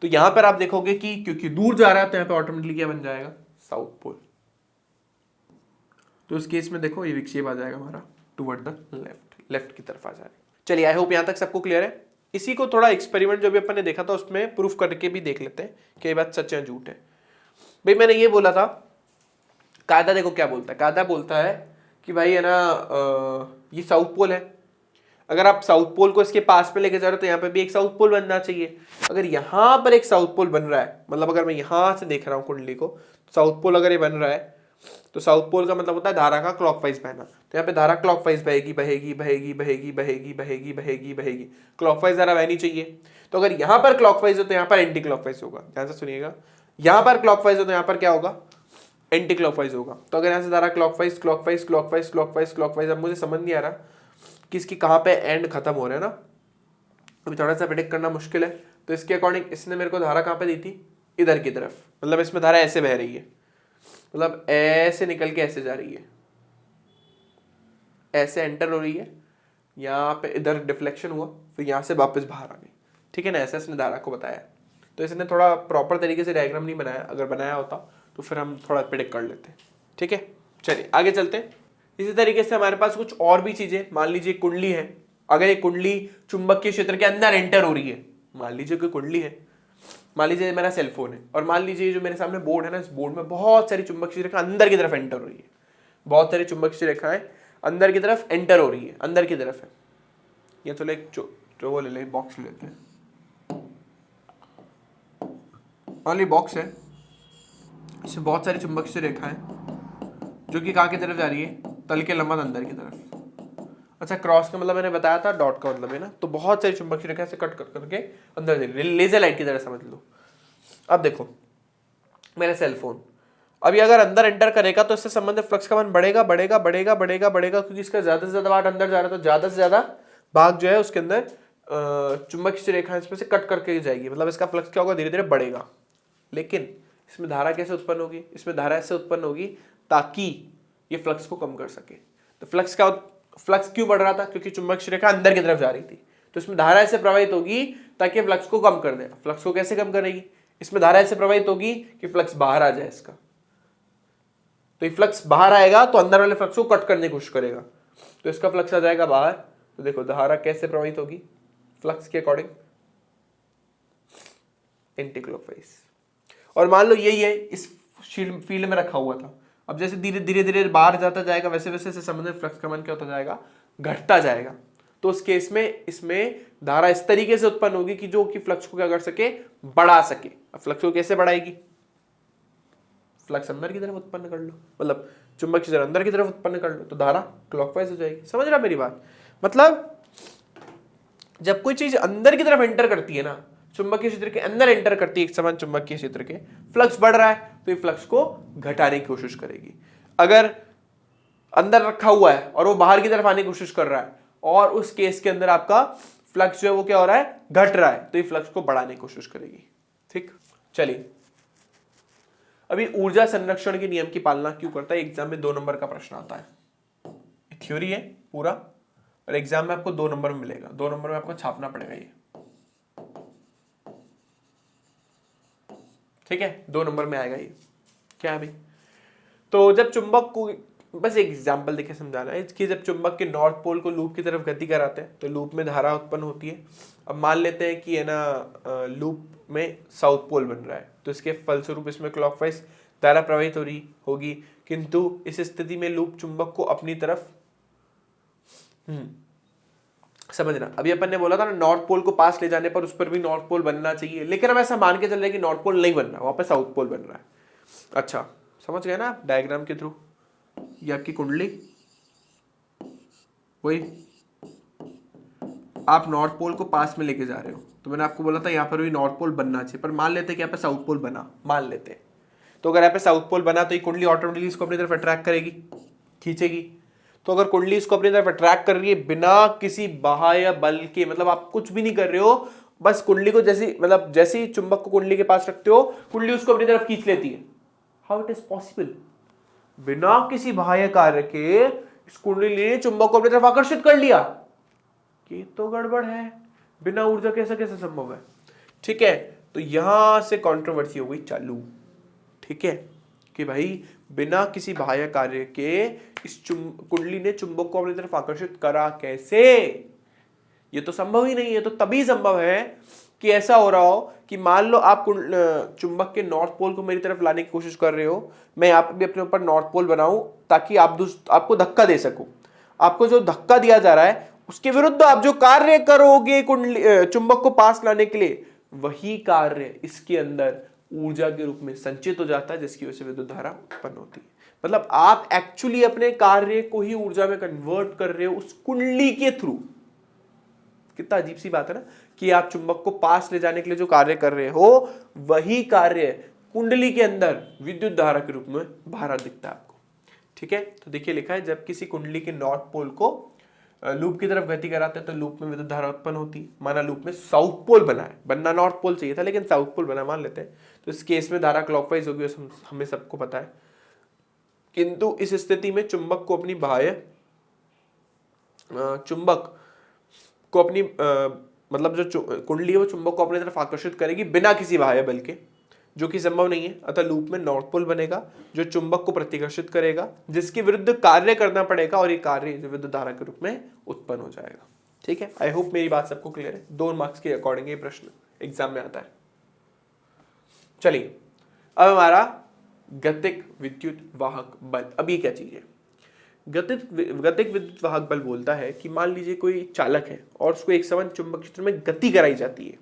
तो यहां पर आप देखोगे कि क्योंकि दूर जा रहा है तो यहां पे ऑटोमेटिकली क्या बन जाएगा, साउथ पोल। तो इस केस में देखो ये विक्षेप आ जाएगा हमारा टुवर्ड द लेफ्ट की तरफ आ जाएगा। चलिए, आई होप यहां तक सबको क्लियर है। इसी को थोड़ा एक्सपेरिमेंट जो भी अपन ने देखा था उसमें प्रूफ करके भी देख लेते हैं कि ये बात सच है झूठ है। भाई मैंने ये बोला था, कायदा देखो क्या बोलता है, कायदा बोलता है कि भाई है ना ये साउथ पोल है, अगर आप साउथ पोल को इसके पास में लेके जा रहे हो तो यहाँ पे भी एक साउथ पोल बनना चाहिए। अगर यहाँ पर एक साउथ पोल बन रहा है, मतलब अगर मैं यहाँ से देख रहा हूँ कुंडली को, साउथ पोल अगर ये बन रहा है तो साउथ पोल का मतलब होता है धारा का क्लॉकवाइज बहना। तो यहाँ पे धारा क्लॉकवाइज बहेगी बहेगी बहेगी बहेगी बहेगी बहेगी बहेगी बहेगी, क्लॉकवाइज धारा बहनी चाहिए। तो अगर यहाँ पर क्लॉकवाइज हो तो यहाँ पर एंटी क्लॉकवाइज होगा। ध्यान से सुनिएगा, यहाँ पर क्लॉकवाइज हो तो यहाँ पर क्या होगा, एंटी क्लॉकवाइज होगा। तो अगर यहाँ से धारा clockwise clockwise clockwise clockwise clockwise, अब मुझे समझ नहीं आ रहा कि इसकी कहाँ पे एंड खत्म हो रहा है ना, अभी थोड़ा सा प्रेडिक्ट करना मुश्किल है। तो इसके अकॉर्डिंग इसने मेरे को धारा कहाँ पे दी थी, इधर की तरफ, मतलब इसमें धारा ऐसे बह रही है, मतलब ऐसे निकल के ऐसे जा रही है, ऐसे एंटर हो रही है, यहाँ पे इधर डिफ्लेक्शन हुआ, फिर यहाँ से वापस बाहर आ गई। ठीक है ना, ऐसे इसने धारा को बताया। तो इसने थोड़ा प्रॉपर तरीके से डायग्राम नहीं बनाया, अगर बनाया होता तो फिर हम थोड़ा प्रेडिक्ट कर लेते। ठीक है, चलिए आगे चलते हैं। इसी तरीके से हमारे पास कुछ और भी चीजें, मान लीजिए कुंडली है, अगर ये कुंडली चुंबकीय क्षेत्र के अंदर एंटर हो रही है, मान लीजिए कोई कुंडली है, मान लीजिए मेरा सेलफोन है, और मान लीजिए जो मेरे सामने बोर्ड है ना, इस बोर्ड में बहुत सारी चुंबकीय रेखा अंदर की तरफ एंटर हो रही है, बहुत सारी चुंबकीय रेखाएं अंदर की तरफ एंटर हो रही है, अंदर की तरफ है। या चलो एक जो वो ले ले, बॉक्स लेते हैं, मान ली बॉक्स है, इसमें बहुत सारी चुंबकीय रेखाएं जो कि कहाँ की तरफ जा रही है, तल के लंबवत अंदर की तरफ। अच्छा, क्रॉस का मतलब मैंने बताया था, डॉट का मतलब है ना, तो बहुत सारी चुंबकीय रेखा से कट कर करके अंदर जा रही है, लेजर लाइट की तरह समझ लो। अब देखो मेरा सेलफोन, अभी अगर अंदर एंटर करेगा तो इससे संबंधित फ्लक्स का मान बढ़ेगा बढ़ेगा बढ़ेगा बढ़ेगा बढ़ेगा, क्योंकि इसका ज्यादा से ज्यादा भाग अंदर जा रहा है, तो ज्यादा से ज्यादा भाग जो है उसके अंदर चुंबकीय रेखा इसमें से कट करके जाएगी, मतलब इसका फ्लक्स क्या होगा, धीरे धीरे बढ़ेगा। लेकिन इसमें धारा कैसे उत्पन्न होगी, इसमें धारा ऐसे उत्पन्न होगी ताकि ये फ्लक्स को कम कर सके। तो फ्लक्स क्यों बढ़ रहा था, क्योंकि चुंबकीय रेखा अंदर की तरफ जा रही थी, तो इसमें धारा ऐसे प्रवाहित होगी ताकि फ्लक्स को कम कर दे। फ्लक्स को कैसे कम करेगी, इसमें धारा ऐसे प्रवाहित होगी कि फ्लक्स बाहर आ जाए इसका, तो ये फ्लक्स बाहर आएगा तो अंदर वाले फ्लक्स को कट करने की कोशिश करेगा, तो इसका फ्लक्स आ जाएगा बाहर। तो देखो धारा कैसे प्रवाहित होगी, फ्लक्स के अकॉर्डिंग एंटी क्लॉकवाइज। और मान लो यही है इस फील्ड में रखा हुआ था, अब जैसे धीरे धीरे धीरे बाहर जाता जाएगा वैसे वैसे से संबंधित फ्लक्स का मान क्या होता जाएगा, घटता जाएगा। तो उस केस में इसमें धारा इस तरीके से उत्पन्न होगी कि जो कि फ्लक्स को क्या कर सके, बढ़ा सके। अब फ्लक्स को कैसे बढ़ाएगी, फ्लक्स अंदर की तरफ उत्पन्न कर लो, मतलब चुंबकीय क्षेत्र अंदर की तरफ उत्पन्न कर लो, तो धारा क्लॉकवाइज हो जाएगी। समझ रहा मेरी बात, मतलब जब कोई चीज अंदर की तरफ एंटर करती है ना, चुंबकीय क्षेत्र के अंदर एंटर करती है, एक समान चुंबकीय क्षेत्र के, फ्लक्स बढ़ रहा है तो ये फ्लक्स को घटाने की कोशिश करेगी। अगर अंदर रखा हुआ है और वो बाहर की तरफ आने की कोशिश कर रहा है, और उस केस के अंदर आपका फ्लक्स जो है वो क्या हो रहा है, घट रहा है, तो ये फ्लक्स को बढ़ाने की कोशिश करेगी। ठीक, चलिए अभी ऊर्जा संरक्षण के नियम की पालना क्यों करता है, एग्जाम में 2 नंबर का प्रश्न आता है। थ्योरी है पूरा, और एग्जाम में आपको 2 नंबर में मिलेगा, 2 नंबर में आपको छापना पड़ेगा ये। ठीक है, 2 नंबर में आएगा ये। क्या है भाई, तो जब चुंबक को, बस एक एग्जांपल देके समझाना है कि जब चुंबक के नॉर्थ पोल को लूप की तरफ गति कराते हैं तो लूप में धारा उत्पन्न होती है। अब मान लेते हैं कि है ना लूप में साउथ पोल बन रहा है, तो इसके फलस्वरूप इसमें क्लॉकवाइज धारा प्रवाहित हो रही होगी, किंतु इस स्थिति में लूप चुंबक को अपनी तरफ समझना, अभी अपन ने बोला था ना नॉर्थ पोल को पास ले जाने पर उस पर भी नॉर्थ पोल बनना चाहिए, लेकिन अब ऐसा मान के चल रहे हैं कि नॉर्थ पोल नहीं बन रहा, वहां पे साउथ पोल बन रहा है। अच्छा समझ गए ना डायग्राम के थ्रू, ये आपकी कुंडली, वही आप नॉर्थ पोल को पास में लेके जा रहे हो, तो मैंने आपको बोला था यहाँ पर भी नॉर्थ पोल बनना चाहिए, पर मान लेते कि यहाँ पे साउथ पोल बना, मान लेते हैं, तो अगर यहाँ पे साउथ पोल बना तो ये कुंडली ऑटोमेटिकली इसको अपनी तरफ अट्रैक्ट करेगी, खींचेगी। तो अगर कुंडली इसको अपनी तरफ अट्रैक्ट कर रही है बिना किसी बाह्य बल के, मतलब आप कुछ भी नहीं कर रहे हो, बस कुंडली को जैसे ही चुंबक को कुंडली के पास रखते हो, कुंडली उसको अपनी तरफ खींच लेती है। हाउ इट इज पॉसिबल, बिना किसी बाह्य कार्य के इस कुंडली ने चुंबक को अपनी तरफ आकर्षित कर लिया, ये तो गड़बड़ है, बिना ऊर्जा कैसे कैसे संभव है। ठीक है, तो यहां से कंट्रोवर्सी हो गई चालू। ठीक है, कि भाई बिना किसी बाह्य कार्य के इस कुंडली ने चुंबक को अपनी तरफ आकर्षित करा कैसे, ये तो संभव ही नहीं है। तो तभी संभव है कि ऐसा हो रहा हो कि मान लो आप चुंबक के नॉर्थ पोल को मेरी तरफ लाने की कोशिश कर रहे हो, मैं यहाँ पे भी अपने ऊपर नॉर्थ पोल बनाऊं ताकि आपको धक्का दे सकूं। आपको जो धक्का दिया जा रहा है उसके विरुद्ध आप जो कार्य करोगे चुंबक को पास लाने के लिए, वही कार्य इसके अंदर ऊर्जा के रूप में संचित हो जाता है, जिसकी वजह से विद्युत धारा उत्पन्न होती है। मतलब आप एक्चुअली अपने कार्य को ही ऊर्जा में कन्वर्ट कर रहे हो उस कुंडली के थ्रू। कितना अजीब सी बात है ना, कि आप चुंबक को पास ले जाने के लिए जो कार्य कर रहे हो, वही कार्य कुंडली के अंदर विद्युत धारा के रूप में बाहर दिखता है आपको। ठीक है, तो देखिए लिखा है जब किसी कुंडली के नॉर्थ पोल को लूप की तरफ गति कराते हैं तो लूप में विद्युत धारा उत्पन्न होती है। माना लूप में साउथ पोल बना है, बनना नॉर्थ पोल चाहिए था लेकिन साउथ पोल बना मान लेते हैं, तो इस केस में धारा क्लॉकवाइज होगी, हमें सबको पता है। किंतु इस स्थिति में चुंबक को अपनी चुंबक को अपनी मतलब जो कुंडली है वो चुंबक को अपनी तरफ आकर्षित करेगी बिना किसी बाह्य बल के, जो कि संभव नहीं है। अतः लूप में नॉर्थ पोल बनेगा जो चुंबक को प्रतिकर्षित करेगा, जिसके विरुद्ध कार्य करना पड़ेगा, और ये कार्य विद्युत धारा के रूप में उत्पन्न हो जाएगा। ठीक है, आई होप मेरी बात सबको क्लियर है। 2 मार्क्स के अकॉर्डिंग ये प्रश्न एग्जाम में आता है। चलिए अब हमारा गतिक विद्युत वाहक बल। अब ये क्या चीज है? गतिक विद्युत वाहक बल बोलता है कि मान लीजिए कोई चालक है और उसको एक समान चुंबक क्षेत्र में गति कराई जाती है।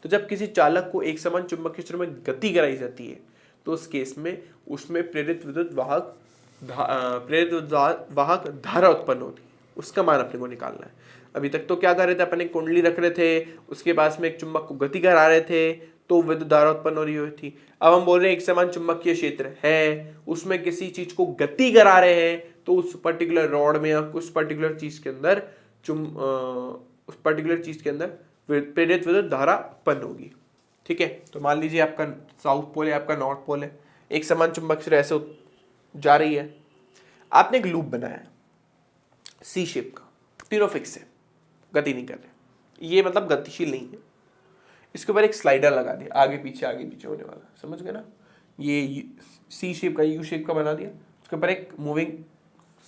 तो जब किसी चालक को एक समान चुंबक क्षेत्र में गति कराई जाती है तो उस केस में उसमें प्रेरित विद्युत वाहक धारा उत्पन्न होती है। उसका मान अपने को निकालना है। अभी तक तो क्या कर रहे थे, अपने कुंडली रख रहे थे, उसके पास में एक चुंबक को गति करा रहे थे तो विद्युत धारा उत्पन्न हो रही थी। अब हम बोल रहे हैं एक समान चुंबकीय क्षेत्र है, उसमें किसी चीज को गति करा रहे हैं, तो उस पर्टिकुलर रॉड में या उस पर्टिकुलर चीज के अंदर प्रेरित विद्युत धारा उत्पन्न होगी। ठीक है, तो मान लीजिए आपका साउथ पोल है, आपका नॉर्थ पोल है, एक समान चुंबक क्षेत्र ऐसे जा रही है। आपने एक लूप बनाया है सी शेप का, तीनों फिक्स है, गति नहीं कर रहे, ये मतलब गतिशील नहीं है। इसके ऊपर एक स्लाइडर लगा दिया, आगे पीछे होने वाला, समझ गए ना? ये सी शेप का, यू शेप का बना दिया, उसके ऊपर एक मूविंग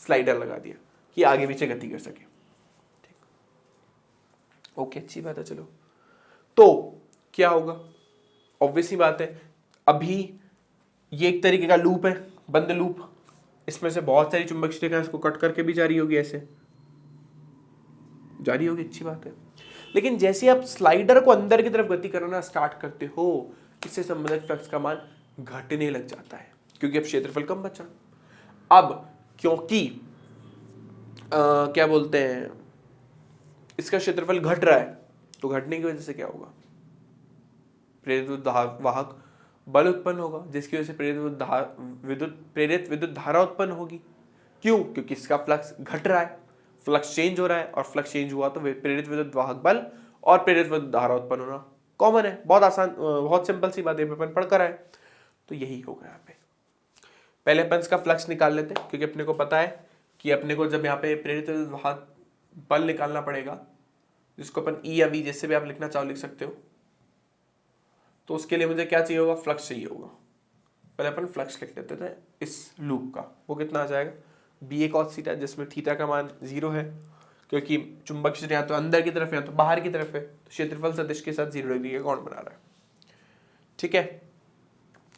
स्लाइडर लगा दिया कि आगे पीछे गति कर सके। ठीक, ओके, अच्छी बात है। चलो, तो क्या होगा? ऑब्वियस ही बात है, अभी ये एक तरीके का लूप है, बंद लूप, इसमें से बहुत सारी चुंबक क्षेत्र इसको कट करके भी जारी होगी, ऐसे जारी होगी, अच्छी बात है। लेकिन जैसे आप स्लाइडर को अंदर की तरफ गति करना स्टार्ट करते हो, इससे संबंधित फ्लक्स का मान घटने लग जाता है, क्योंकि अब क्षेत्रफल कम बचा। अब क्योंकि क्या बोलते हैं, इसका क्षेत्रफल घट रहा है, तो घटने की वजह से क्या होगा? प्रेरित वाहक बल उत्पन्न होगा, जिसकी वजह से प्रेरित विद्युत धारा उत्पन्न होगी। क्यों? क्योंकि इसका फ्लक्स घट रहा है, फ्लक्स चेंज हो रहा है, और फ्लक्स चेंज हुआ तो प्रेरित विद्युत वाहक बल और प्रेरित विद्युत धारा उत्पन्न होना कॉमन है। बहुत आसान, बहुत सिंपल सी बात है, अपन पढ़कर आए। तो यही होगा यहाँ पे। पहले अपन इसका फ्लक्स निकाल लेते हैं, क्योंकि अपने को पता है कि अपने को जब यहाँ पे प्रेरित विद्युत वाहक बल निकालना पड़ेगा, जिसको अपन ई या वी जैसे भी आप लिखना चाहो लिख सकते हो, तो उसके लिए मुझे क्या चाहिए होगा? फ्लक्स चाहिए होगा। पहले अपन फ्लक्स लिख लेते थे इस लूप का। वो कितना आ जाएगा? बी ए कॉस थीटा, जिसमें थीटा का मान 0 है, क्योंकि चुंबक क्षेत्र या तो अंदर की तरफ या तो बाहर की तरफ है, तो क्षेत्रफल सदिश के साथ 0 डिग्री का कोण बना रहा है। ठीक है,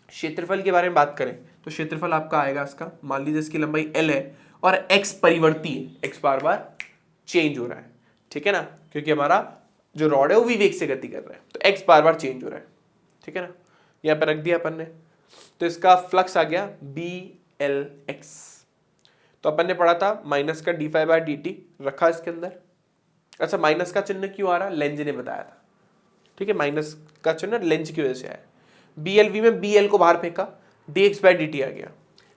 क्षेत्रफल के बारे में बात करें तो क्षेत्रफल आपका आएगा इसका, मान लीजिए इसकी लंबाई L है और x परिवर्ती है, x बार बार चेंज हो रहा है। ठीक है ना, क्योंकि हमारा जो रॉड है वो विवेक से गति कर रहा है, तो x बार बार चेंज हो रहा है। ठीक है ना, यहाँ पर रख दिया अपन ने, तो इसका फ्लक्स आ गया BLX। तो अपन ने पढ़ा था माइनस का d∅dt रखा इसके अंदर। अच्छा, माइनस का चिन्ह क्यों आ रहा? लेंज ने बताया था। ठीक है, माइनस का चिन्ह लेंज की वजह से आया। BLV में BL को बाहर फेंका, dx/dt आ गया।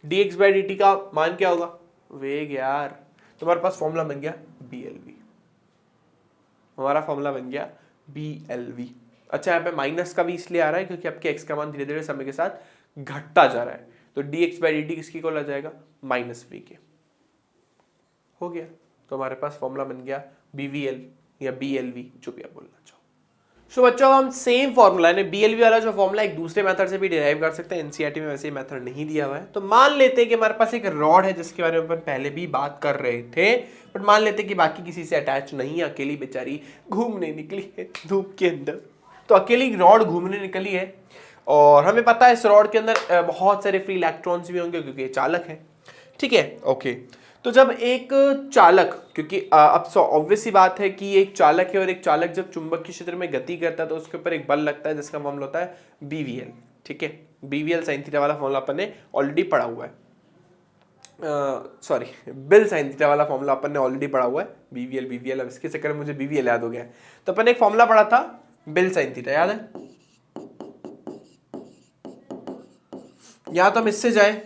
dx/dt का मान क्या होगा? वेग यार। तुम्हारे पास फॉर्मूला बन गया BLV, हमारा फॉर्मूला बन गया BLV। अच्छा, यहाँ पे माइनस का भी इसलिए आ रहा है क्योंकि आपके x का मान धीरे धीरे समय के साथ घटता जा रहा है, तो dx/dt किसकी को आ जाएगा? -v के। हो गया, तो हमारे पास फॉर्मूला बन गया BVL या BLV, जो भी आप बोलना चाहो। सो बच्चों, हम सेम फॉर्मूला यानी BLV वाला जो फॉर्मूला एक दूसरे मेथड से भी डिराइव कर सकते हैं। एनसीईआरटी में वैसे ही मेथड नहीं दिया हुआ है। तो मान लेते हैं कि हमारे पास एक रॉड है जिसके बारे में अपन पहले भी बात कर रहे थे, बट मान लेते हैं कि बाकी किसी से अटैच नहीं है, अकेली बेचारी घूमने निकली है धूप के अंदर। तो अकेली रॉड घूमने निकली है, और हमें पता है इस रॉड के अंदर बहुत सारे फ्री इलेक्ट्रॉन्स भी होंगे क्योंकि ये चालक है। ठीक है, ओके। तो जब एक चालक, क्योंकि अब ऑब्वियस सी बात है कि एक चालक है, और एक चालक जब चुंबकीय क्षेत्र में गति करता है तो उसके ऊपर एक बल लगता है जिसका फॉर्मूला होता है BVL। ठीक है, BVL sin थीटा वाला फॉर्मूला अपन ने ऑलरेडी पढ़ा हुआ है। सॉरी, बिल sin थीटा वाला फॉर्मूला अपन ने ऑलरेडी पढ़ा हुआ है। BVL, अब इसके चक्कर में मुझे BVL याद हो गया। तो अपन ने एक फॉर्मूला पढ़ा था बिल sin थीटा, याद है? या तो हम इससे जाए,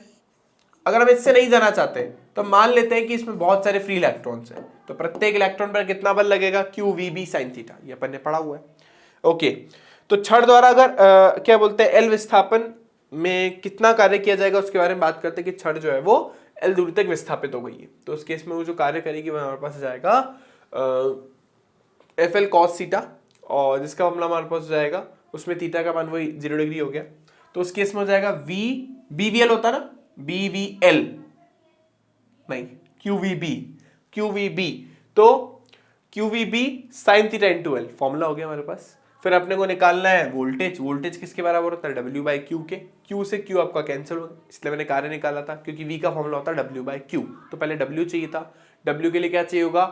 अगर हम इससे नहीं जाना चाहते तो मान लेते हैं कि इसमें बहुत सारे फ्री इलेक्ट्रॉन्स हैं, तो प्रत्येक इलेक्ट्रॉन पर कितना बल लगेगा? QVB sin थीटा, ये अपन ने पढ़ा हुआ है। ओके, तो छड़ द्वारा अगर क्या बोलते हैं L विस्थापन में कितना कार्य किया जाएगा उसके बारे में बात करते हैं कि छड़ जो है वो L दूरी तक विस्थापित हो गई है, तो उस केस में वो जो कार्य करेगी वो हमारे पास जाएगा FL cos थीटा, और जिसका मामला हमारे पास जाएगा उसमें थीटा का मान वही 0 डिग्री हो गया, तो उस केस में हो जाएगा BVL होता ना, BVL नहीं, QVB, तो QVB sin theta into L formula हो गया हमारे पास। फिर अपने को निकालना है वोल्टेज किसके बराबर होता है? W/Q के। Q से Q आपका कैंसिल हो गया, इसलिए मैंने कार्य निकाला था, क्योंकि V का फॉर्मूला होता है W/Q। तो पहले W चाहिए था, W के लिए क्या चाहिए होगा?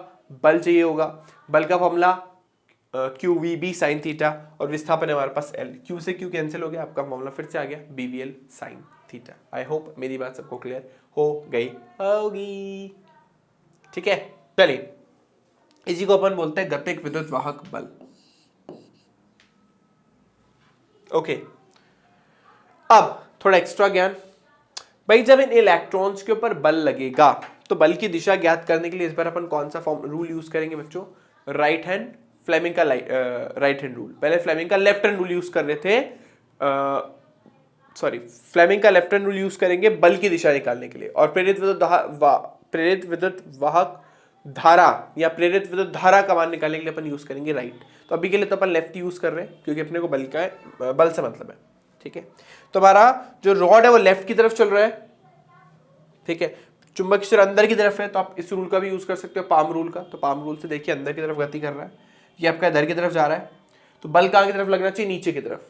बल चाहिए होगा। बल का फॉर्मूला QVB sin थीटा, और विस्थापन है हमारे पास L। Q से Q कैंसिल हो गया, आपका फॉर्मूला फिर से आ गया BVL sin theta. I hope मेरी बात सबको क्लियर हो गई होगी। ठीक है, चलिए, इसी को अपन बोलते हैं गतिक विद्युत वाहक बल। ओके, अब थोड़ा एक्स्ट्रा ज्ञान भाई, जब इन इलेक्ट्रॉन्स के ऊपर बल लगेगा तो बल की दिशा ज्ञात करने के लिए इस बार अपन कौन सा रूल यूज करेंगे बच्चों? राइट हैंड फ्लेमिंग का राइट हैंड रूल। पहले फ्लेमिंग का लेफ्ट हैंड रूल यूज कर रहे थे, फ्लेमिंग का लेफ्ट हैंड रूल यूज करेंगे बल की दिशा निकालने के लिए, और प्रेरित विद्युत वाहक धारा या प्रेरित विद्युत धारा का मान निकालने के लिए अपन यूज करेंगे राइट। तो अभी के लिए तो अपन लेफ्ट यूज कर रहे हैं क्योंकि अपने को बल से मतलब है। ठीक है, तो हमारा जो रॉड है वो लेफ्ट की तरफ चल रहा है। ठीक है, चुंबक क्षेत्र अंदर की तरफ है, तो आप इस रूल का भी यूज कर सकते हो, पाम रूल का। तो पाम रूल से देखिए अंदर की तरफ गति कर रहा है, ये आपका इधर की तरफ जा रहा है, तो बल कहाँ की तरफ लगना चाहिए? नीचे की तरफ।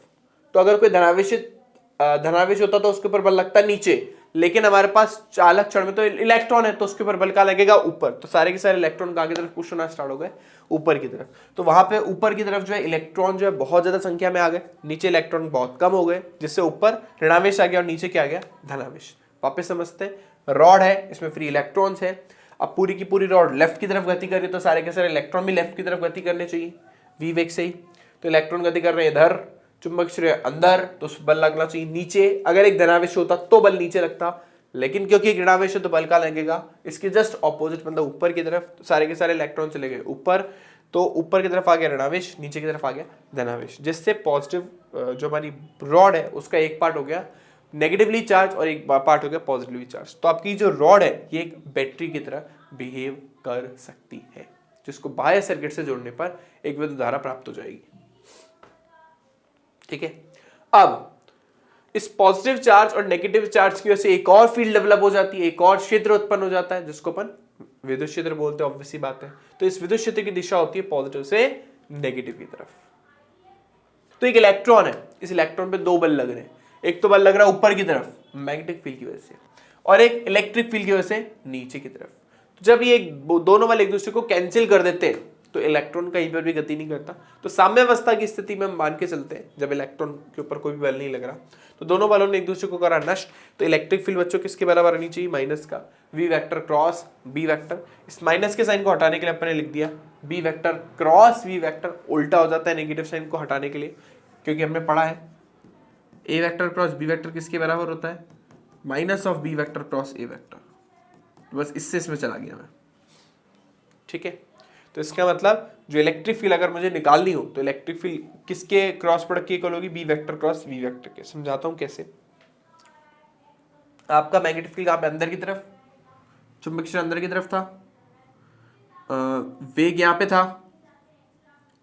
तो अगर कोई धनावेश होता तो उसके ऊपर बल लगता नीचे, लेकिन हमारे पास चालक छड़ में तो इलेक्ट्रॉन है, तो उसके ऊपर बल कहाँ लगेगा? ऊपर। तो सारे के सारे इलेक्ट्रॉन कहाँ की तरफ पुश होना स्टार्ट हो गए? ऊपर की तरफ। तो वहां पे ऊपर की तरफ जो है इलेक्ट्रॉन जो है बहुत ज्यादा संख्या में आ गए, नीचे इलेक्ट्रॉन बहुत कम हो गए, जिससे ऊपर ऋणावेश आ गया और नीचे क्या आ गया? धनावेश। वापस समझते हैं, रॉड है, इसमें फ्री इलेक्ट्रॉन्स है। अब पूरी की पूरी रॉड लेफ्ट की तरफ गति कर रही है, तो सारे के सारे इलेक्ट्रॉन भी लेफ्ट की तरफ गति करने चाहिए वी वेग से ही। तो इलेक्ट्रॉन गति कर रहे हैं इधर, चुंबक क्षेत्र अंदर, तो बल लगना चाहिए नीचे। अगर एक धनावेश होता तो बल नीचे लगता, लेकिन क्योंकि ऋणावेश है तो बल का लगेगा इसके जस्ट ऑपोजिट, मतलब ऊपर की तरफ सारे के सारे इलेक्ट्रॉन चले गए ऊपर, तो ऊपर की तरफ आ गया ऋणावेश, नीचे की तरफ आ गया धनावेश, जिससे पॉजिटिव जो हमारी रॉड है उसका एक पार्ट हो गया नेगेटिवली चार्ज और एक पार्ट हो गया पॉजिटिवली चार्ज। तो आपकी जो रॉड है ये एक बैटरी की तरह बिहेव कर सकती है, जिसको बाह्य सर्किट से जोड़ने पर एक विद्युत धारा प्राप्त हो जाएगी। ठीक है, अब इस पॉजिटिव चार्ज और नेगेटिव चार्ज की वजह से एक और फील्ड डेवलप हो जाती है, एक और क्षेत्र उत्पन्न हो जाता है जिसको अपन विद्युत क्षेत्र बोलते हैं, ऑब्वियसली बात है। तो इस विद्युत क्षेत्र की दिशा होती है पॉजिटिव से नेगेटिव की तरफ। तो एक इलेक्ट्रॉन है, इस इलेक्ट्रॉन पे दो बल लग रहे हैं, एक तो बल लग रहा है ऊपर की तरफ मैग्नेटिक फील्ड की वजह से, और एक इलेक्ट्रिक फील्ड की वजह से नीचे की तरफ। तो जब ये दोनों बल एक दूसरे को कैंसिल कर देते हैं तो इलेक्ट्रॉन कहीं पर भी गति नहीं करता। तो साम्यावस्था की स्थिति में हम मान के चलते हैं, जब इलेक्ट्रॉन के ऊपर कोई भी बल नहीं लग रहा तो दोनों बलों ने एक दूसरे को करा नष्ट। तो इलेक्ट्रिक फील्ड बच्चों किसके बराबर आनी चाहिए, माइनस का v vector cross b vector. इस माइनस के साइन को हटाने के लिए अपने लिख दिया b vector cross v vector, उल्टा हो जाता है नेगेटिव साइन को हटाने के लिए, क्योंकि हमने पढ़ा है a vector cross b vector किसके बराबर होता है, minus of b vector cross a vector. तो बस इससे इसमें चला गया मैं। ठीक है, तो इसका मतलब जो इलेक्ट्रिक फील्ड अगर मुझे निकालनी हो तो इलेक्ट्रिक फील्ड किसके क्रॉस प्रोडक्ट की इक्वल होगी, B vector cross V vector के। समझाता हूं कैसे। आपका मैग्नेटिक फील्ड आप अंदर की तरफ, चुंबकीय क्षेत्र अंदर की तरफ था, वेग यहां पे था,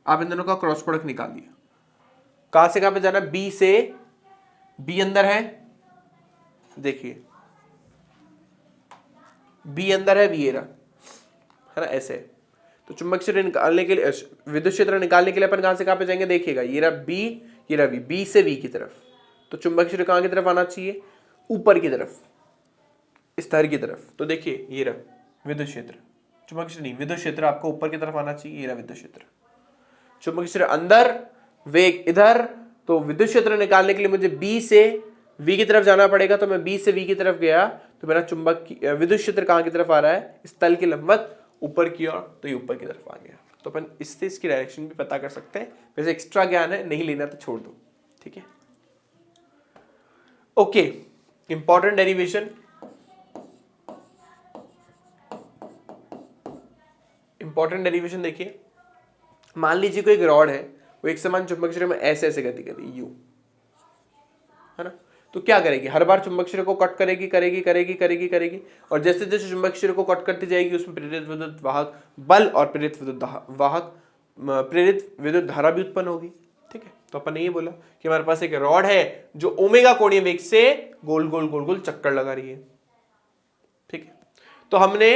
आप इन दोनों का क्रॉस प्रोडक्ट निकाल दिया। कहां से कहां पे जाना, बी से बी अंदर है, देखिए बी अंदर है, वी है ना, ऐसे। तो चुंबक क्षेत्र निकालने के लिए, विद्युत क्षेत्र निकालने के लिए अपन कहां से कहां पे जाएंगे, देखिएगा ये रहा बी, ये रहा वी, बी से वी की तरफ। तो चुंबक क्षेत्र कहां की तरफ आना चाहिए, ऊपर की तरफ, स्तर की तरफ। तो देखिए ये रहा विद्युत क्षेत्र, चुंबक क्षेत्र नहीं, विद्युत क्षेत्र आपको ऊपर की तरफ आना चाहिए, ये रहा विद्युत क्षेत्र। चुंबक क्षेत्र अंदर, वेग इधर, तो विद्युत क्षेत्र निकालने के लिए मुझे बी से वी की तरफ जाना पड़ेगा। तो मैं बी से वी की तरफ गया तो मेरा चुंबक विद्युत क्षेत्र कहां की तरफ आ रहा है, इस तल के लंबवत ऊपर की ओर, तो ये ऊपर की तरफ आ गया। तो अपन इससे इसकी डायरेक्शन भी पता कर सकते हैं। वैसे एक्स्ट्रा ज्ञान है, नहीं लेना तो छोड़ दो। ठीक है, okay. Important derivation, important derivation देखिए। मान लीजिए कोई एक रॉड है, वो एक समान चुंबक क्षेत्र में ऐसे ऐसे गति कर रही है, यू, है ना। तो क्या करेगी, हर बार चुंबक क्षेत्र को कट करेगी करेगी करेगी करेगी करेगी, और जैसे जैसे चुंबक क्षेत्र को कट करती जाएगी उसमें प्रेरित विद्युत वाहक बल और प्रेरित विद्युत धारा भी उत्पन्न होगी। ठीक है, तो अपन ने ये बोला कि हमारे पास एक रॉड है जो ओमेगा कोणीय वेग से गोल गोल गोल गोल चक्कर लगा रही है। ठीक है, तो हमने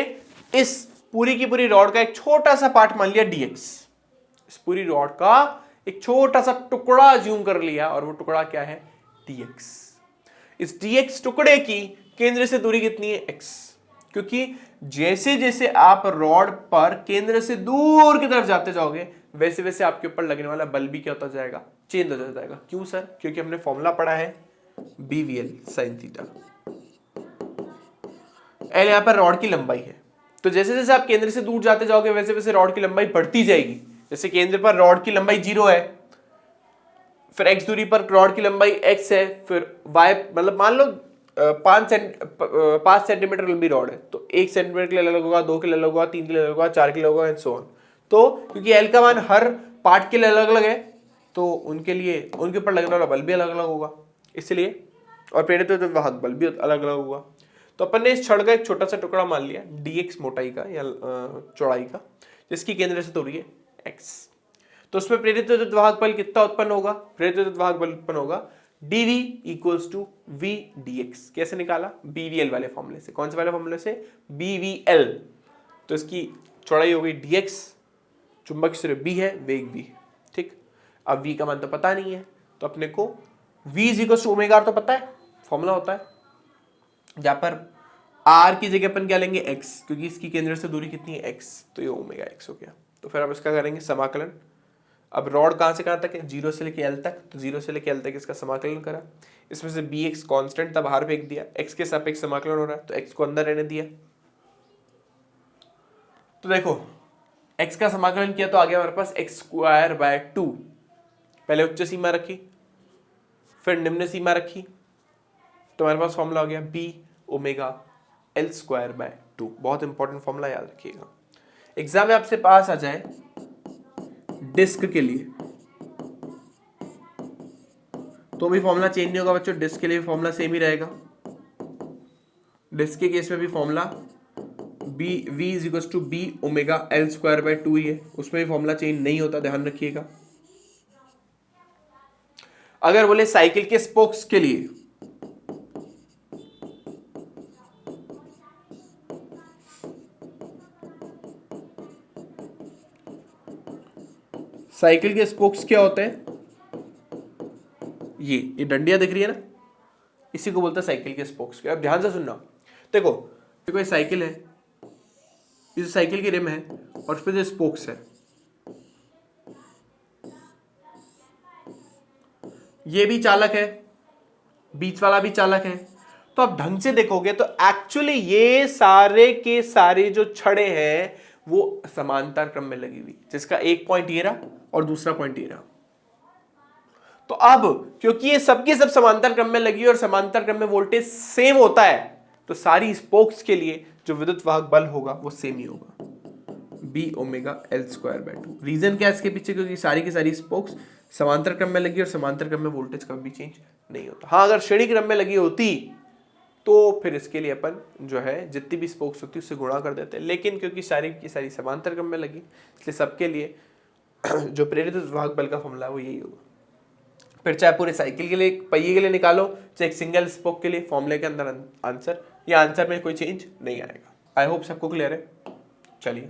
इस पूरी की पूरी रॉड का एक छोटा सा पार्ट मान लिया dx, इस पूरी रॉड का एक छोटा सा टुकड़ा ज्यूम कर लिया, और वो टुकड़ा क्या है, dx। इस dx टुकड़े की केंद्र से दूरी कितनी है, x, क्योंकि जैसे जैसे आप रॉड पर केंद्र से दूर की तरफ जाते जाओगे वैसे वैसे आपके ऊपर लगने वाला बल भी क्या होता जाएगा, चेंज हो जाएगा। क्यों सर, क्योंकि हमने फॉर्मूला पढ़ा है BVL sin थीटा। L यहां पर रॉड की लंबाई है, तो जैसे जैसे आप केंद्र से दूर जाते जाओगे वैसे वैसे रॉड की लंबाई बढ़ती जाएगी। जैसे केंद्र पर रॉड की लंबाई 0 है, फिर x दूरी पर रॉड की लंबाई x है, फिर y मतलब मान लो 5 सेंटीमीटर लंबी रॉड है, तो 1 सेंटीमीटर के लिए अलग होगा, 2 के लिए अलग होगा, 3 के लिए अलग होगा, 4 के लिए होगा, एंड सो ऑन। तो क्योंकि L का मान हर पार्ट के लिए अलग अलग है, तो उनके लिए उनके ऊपर लगने वाला बल भी अलग अलग होगा, इसलिए, और प्रेरित वाहक बल भी अलग अलग होगा। तो अपन ने इस छड़ का एक छोटा सा टुकड़ा मान लिया dx मोटाई का या चौड़ाई का, जिसकी केंद्र से दूरी है x। तो उसमें प्रेरित विद्युत वाहक बल कितना उत्पन्न होगा, प्रेरित विद्युत वाहक बल उत्पन्न होगा dv equals to v dx। कैसे निकाला, BVL वाले फॉर्मूले से। कौन से वाले फॉर्मूले से, BVL। तो इसकी चौड़ाई हो गई dx, चुंबक क्षेत्र b है, वेग v। ठीक, अब v का मान तो पता नहीं है, तो अपने को v equals to omega r तो पता है, फॉर्मूला होता है, जहां पर r की जगह अपन क्या लेंगे x, क्योंकि इसकी केंद्र से दूरी कितनी है x, तो ये ओमेगा x हो गया। तो फिर अब इसका करेंगे समाकलन। अब रॉड कहां से कहां तक है, 0 से लेके l तक, तो 0 से लेके l तक इसका समाकलन करा। इसमें से bx कांस्टेंट था, बाहर फेंक दिया, x के सापेक्ष समाकलन हो रहा है, तो x को अंदर रहने दिया। तो देखो x का समाकलन किया तो आ गया हमारे पास x²/2। पहले उच्च सीमा रखी, फिर निम्न सीमा रखी, तो हमारे पास फॉर्मूला हो गया b omega L square by 2। बहुत इंपॉर्टेंट फॉर्मूला याद रखिएगा, एग्जाम में आपसे पास आ जाए डिस्क के लिए तो भी फॉर्मूला चेंज नहीं होगा बच्चों, डिस्क के लिए भी फॉर्मूला सेम ही रहेगा। डिस्क के केस में भी formula B V is equal to B omega L square by 2 ही है, उसमें भी फॉर्मूला चेंज नहीं होता, ध्यान रखिएगा। अगर बोले साइकिल के स्पोक्स के लिए, साइकिल के स्पोक्स क्या होते हैं, ये डंडियां दिख रही है ना, इसी को बोलते हैं साइकिल के स्पोक्स। अब ध्यान से सुनना, देखो ये साइकिल है, इस साइकिल की रिम है और उस पर जो स्पोक्स है, ये भी चालक है, बीच वाला भी चालक है। तो आप ढंग से देखोगे तो एक्चुअली ये सारे के सारे जो छड़े हैं वो समांतर क्रम में लगी हुई, जिसका एक पॉइंट ये रहा और दूसरा पॉइंट ये रहा। तो अब क्योंकि ये सबके सब समांतर क्रम में लगी और समांतर क्रम में वोल्टेज सेम होता है, तो सारी स्पोक्स के लिए जो विद्युत वाहक बल होगा वो सेम ही होगा, B omega L square by 2। Reason क्या है इसके पीछे, क्योंकि सारी की सारी स्पोक्स समांतर क्रम में लगी और समांतर क्रम में वोल्टेज कभी भी चेंज नहीं होता। हाँ, अगर श्रेणी क्रम में लगी होती तो फिर इसके लिए अपन जो है जितनी भी स्पोक्स होती है उससे गुणा कर देते हैं, लेकिन क्योंकि सारी की सारी समांतर क्रम में लगी इसलिए सबके लिए जो प्रेरित वाहक बल का फॉर्मूला है वो यही होगा। फिर चाहे पूरे साइकिल के लिए, पहिए के लिए निकालो, चाहे एक सिंगल स्पोक के लिए, फॉर्मूले के अंदर आंसर, या आंसर में कोई चेंज नहीं आएगा। आई होप सबको क्लियर है। चलिए,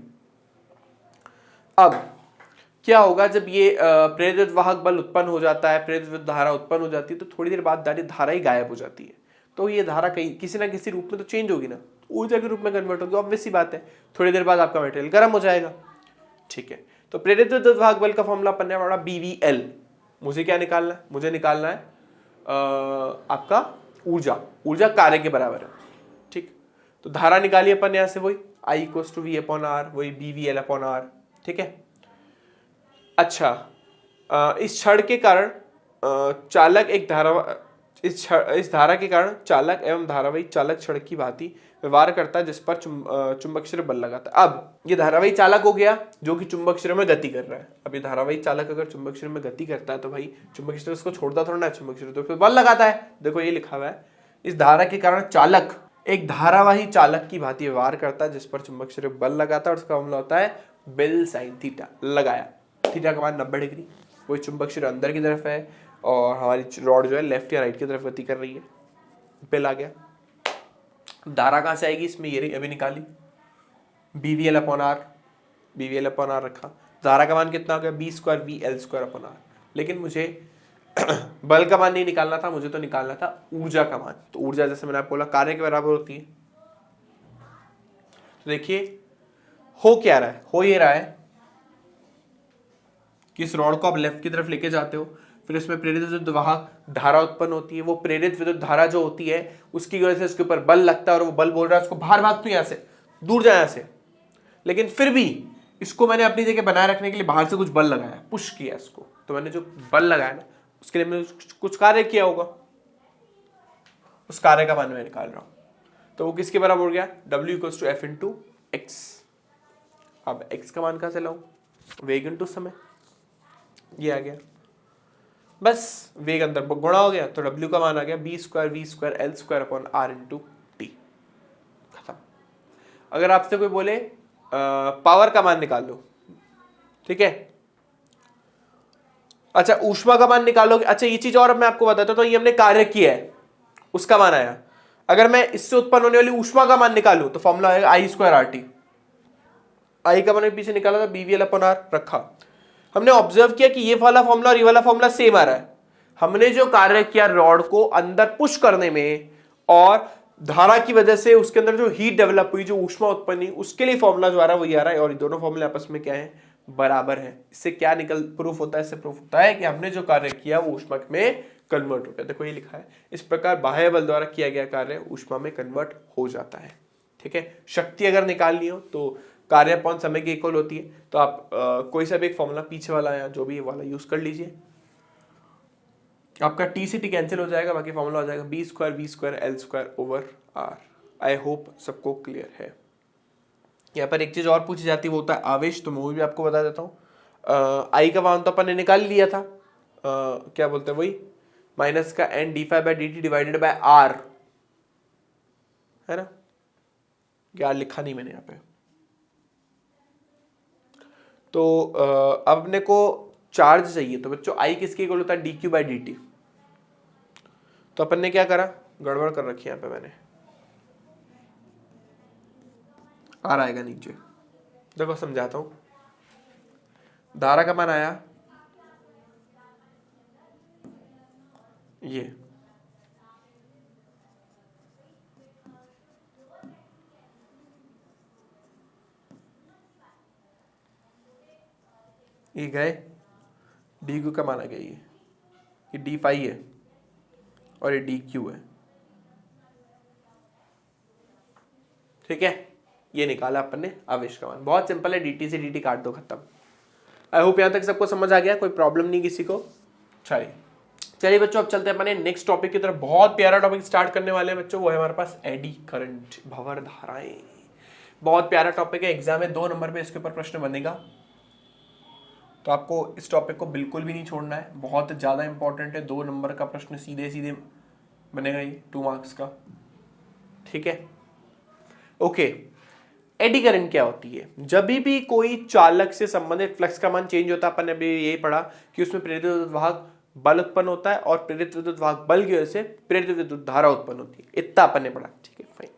अब क्या होगा जब ये प्रेरित वाहक बल उत्पन्न हो जाता है, प्रेरित विद्युत धारा उत्पन्न हो जाती है, तो थोड़ी देर बाद धारा ही गायब हो जाती है। तो ये धारा कहीं किसी ना किसी रूप में तो चेंज होगी ना, ऊर्जा के रूप में कन्वर्ट होगी, ऑब्वियस सी बात है। थोड़ी देर बाद आपका मटेरियल गर्म हो जाएगा, ठीक है। तो प्रेरित विद्युत वाहक बल का फॉर्मूला अपन ने पढ़ा BVL। मुझे क्या निकालना है, मुझे निकालना है आपका ऊर्जा कार्य के बराबर है, ठीक। तो धारा निकाली अपन यहां से, वही I = V/R, वही BVL/R, ठीक है। अच्छा, इस छड़ के कारण चालक एक धारा, इस धारा के कारण चालक एवं धारावाही चालक छड़ की भांति व्यवहार करता है, जिस पर चुंबक क्षेत्र बल लगाता है। अब ये धारावाही चालक हो गया जो कि चुंबक क्षेत्र में गति कर रहा है। अब ये धारावाही चालक अगर चुंबक क्षेत्र में गति करता है तो भाई चुंबक क्षेत्र उसको छोड़ता थोड़ा ना, चुंबक क्षेत्र तो फिर बल लगाता है। देखो ये लिखा हुआ है, इस धारा के कारण चालक एक धारावाही चालक की भांति व्यवहार करता है, जिस पर चुंबक क्षेत्र बल लगाता है, और उसका फॉर्मूला होता है बेल साइन थीटा। लगाया, थीटा का मान 90 डिग्री, वही चुंबक क्षेत्र अंदर की तरफ है और हमारी रॉड जो है लेफ्ट या राइट की तरफ गति कर रही है। बेल आ गया। धारा कहां से आएगी इसमें, ये रही, अभी निकाली, BVL/R, BVL/R रखा। धारा का मान कितना हो गया, B² VL²/R। लेकिन मुझे बल का मान नहीं निकालना था, मुझे तो निकालना था ऊर्जा का मान। तो ऊर्जा जैसे मैंने आपको बोला कार्य के बराबर होती है। तो देखिए हो क्या रहा है, हो ये रहा है कि इस रॉड को आप लेफ्ट की तरफ लेके जाते हो, फिर इसमें प्रेरित विद्युत वाहक धारा उत्पन्न होती है। वो प्रेरित विद्युत धारा जो होती है उसकी वजह से इसके ऊपर बल लगता है और वो बल बोल रहा है उसको बाहर भाग, तू यहां से दूर जा यहां से। लेकिन फिर भी इसको मैंने अपनी जगह बनाए रखने के लिए बाहर से कुछ बल लगाया, पुश किया इसको। तो मैंने जो बल लगाया ना उसके लिए मैंने कुछ कार्य किया होगा, उस कार्य का मान मैं निकाल रहा हूं। तो वो किसके बराबर हो गया, W = F × x। अब x का मान कहां से लाऊं, वेग इंटू समय, ये आ गया। बस वेग अंदर गुणा हो गया तो W का मान आ गया B² V² L²/R × T। खत्म। अगर आपसे कोई बोले पावर का मान निकाल लो, ठीक है, अच्छा ऊष्मा का मान निकालोगे। अच्छा ये चीज और अब मैं आपको बताता हूं, तो ये हमने कार्य किया है, उसका मान आया। अगर मैं इससे उत्पन्न होने वाली ऊष्मा का मान निकालूं तो फॉर्मूला आएगा I²RT। I का मान पीछे निकाला था, BVL/R रखा। हमने ऑब्जर्व किया कि ये वाला फॉर्मूला और ये वाला फॉर्मूला सेम आ रहा है। हमने जो कार्य किया रॉड को अंदर पुश करने में और धारा की वजह से उसके अंदर जो हीट डेवलप हुई, जो ऊष्मा उत्पन्न हुई, उसके लिए फॉर्मूला जो आ रहा है वही आ रहा है। और ये दोनों फॉर्मूले आपस में क्या है, बराबर है। इससे क्या निकल प्रूफ होता है, इससे प्रूफ होता है कि हमने जो कार्य किया वो ऊष्मा में कन्वर्ट हो गया। देखो ये लिखा है, इस प्रकार बाह्य बल द्वारा किया गया कार्य ऊष्मा में कन्वर्ट हो जाता है, ठीक है। शक्ति अगर निकालनी हो तो कार्य अपॉन समय के इक्वल होती है। तो आप कोई सा भी एक फॉर्मूला पीछे वाला या जो भी वाला यूज कर लीजिए। आपका टी से टी कैंसिल हो जाएगा, बाकी फॉर्मूला हो जाएगा B square V square L square over R. I hope सबको क्लियर है। यहाँ पर एक चीज और पूछी जाती है, वो होता है आवेश, तो मैं वो भी आपको बता देता हूँ। आई का मान तो अपन ने निकाल लिया था, क्या बोलते हैं वही माइनस का N D five by D T divided by R, है ना, यार लिखा नहीं मैंने यहाँ पे। तो अब अपने को चार्ज चाहिए, तो बच्चों आई किसके इक्वल होता है, D Q by D T. तो अपन ने क्या करा, गड़बड़ कर रखी है यहाँ पे मैंने, आर आएगा नीचे। देखो समझाता हूं, धारा का मान आया ये, गए डी क्यू का मान आ गया, ये डी फाई है और ये डी क्यू है, ठीक है। ये निकाला अपन ने आवेश का मान, बहुत सिंपल है, dt से dt काट दो, खत्म। आई होप यहां तक सबको समझ आ गया, कोई प्रॉब्लम नहीं किसी को। चलिए बच्चों, अब चलते हैं अपने नेक्स्ट टॉपिक की तरफ। बहुत प्यारा टॉपिक स्टार्ट करने वाले हैं बच्चों, वो है हमारे पास एडी करंट, भंवर धाराएं। बहुत प्यारा टॉपिक है, एग्जाम में 2 नंबर पे इसके ऊपर प्रश्न बनेगा, तो आपको इस टॉपिक को बिल्कुल भी नहीं छोड़ना है, बहुत ज्यादा इंपॉर्टेंट है। 2 नंबर का प्रश्न सीधे सीधे बनेगा, ये 2 मार्क्स का, ठीक है। ओके, एडी करंट क्या होती है, जब भी कोई चालक से संबंधित फ्लक्स का मान चेंज होता है, अपन ने अभी यही पढ़ा कि उसमें प्रेरित विद्युत वाहक बल उत्पन्न होता है और प्रेरित विद्युत वाहक बल की वजह से प्रेरित विद्युत धारा उत्पन्न होती है, इतना अपन ने पढ़ा, ठीक है फाइन।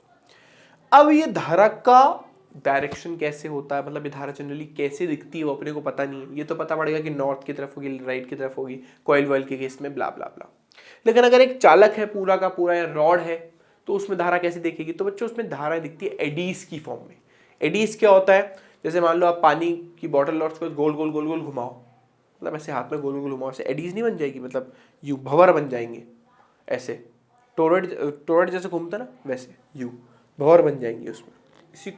अब ये धारा का डायरेक्शन कैसे होता है, मतलब ये धारा जनरली कैसे दिखती है वो अपने को पता नहीं है। ये तो पता पड़ेगा कि नॉर्थ की तरफ होगी, राइट की तरफ होगी, कॉइल वॉइल के केस में, ब्ला ब्ला ब्ला। लेकिन अगर एक चालक है पूरा का पूरा या रॉड है, तो उसमें धारा कैसे दिखेगी, तो बच्चों उसमें धारा दिखती है एडीज की फॉर्म में। एडीज क्या होता है, जैसे मान लो आप पानी की बॉटल और उसको गोल गोल गोल गोल घुमाओ, मतलब ऐसे हाथ में गोल गोल घुमाओ, ऐसे एडीज नहीं बन जाएगी, मतलब यू भंवर बन जाएंगे, ऐसे टोरड जैसे घूमता ना वैसे यू भंवर बन जाएंगे उसमें।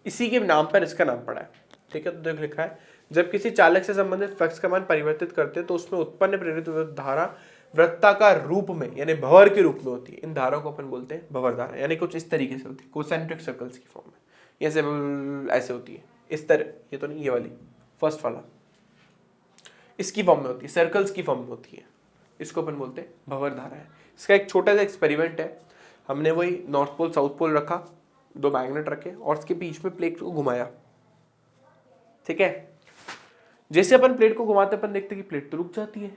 इसी के नाम पर इसका नाम पड़ा है, ठीक है। तो देख लिखा है, जब किसी चालक से संबंधित फ्लक्स का मान परिवर्तित करते हैं तो उसमें उत्पन्न प्रेरित धारा वृत्ताकार रूप में यानी भंवर के रूप में होती है। इन धाराओं को अपन बोलते हैं भंवर धारा, यानी कुछ इस तरीके से होती है, कोसेंट्रिक सर्कल्स की फॉर्म में, ऐसे होती है इस तरह, ये तो नहीं, ये वाली फर्स्ट वाला इसकी फॉर्म में होती है, सर्कल्स की फॉर्म में होती है, इसको अपन बोलते हैं भंवर धारा है। इसका एक छोटा सा एक्सपेरिमेंट है, हमने वही नॉर्थ पोल साउथ पोल रखा, 2 मैग्नेट रखे और उसके बीच में प्लेट को घुमाया, ठीक है। जैसे अपन प्लेट को घुमाते अपन देखते कि प्लेट तो रुक जाती है,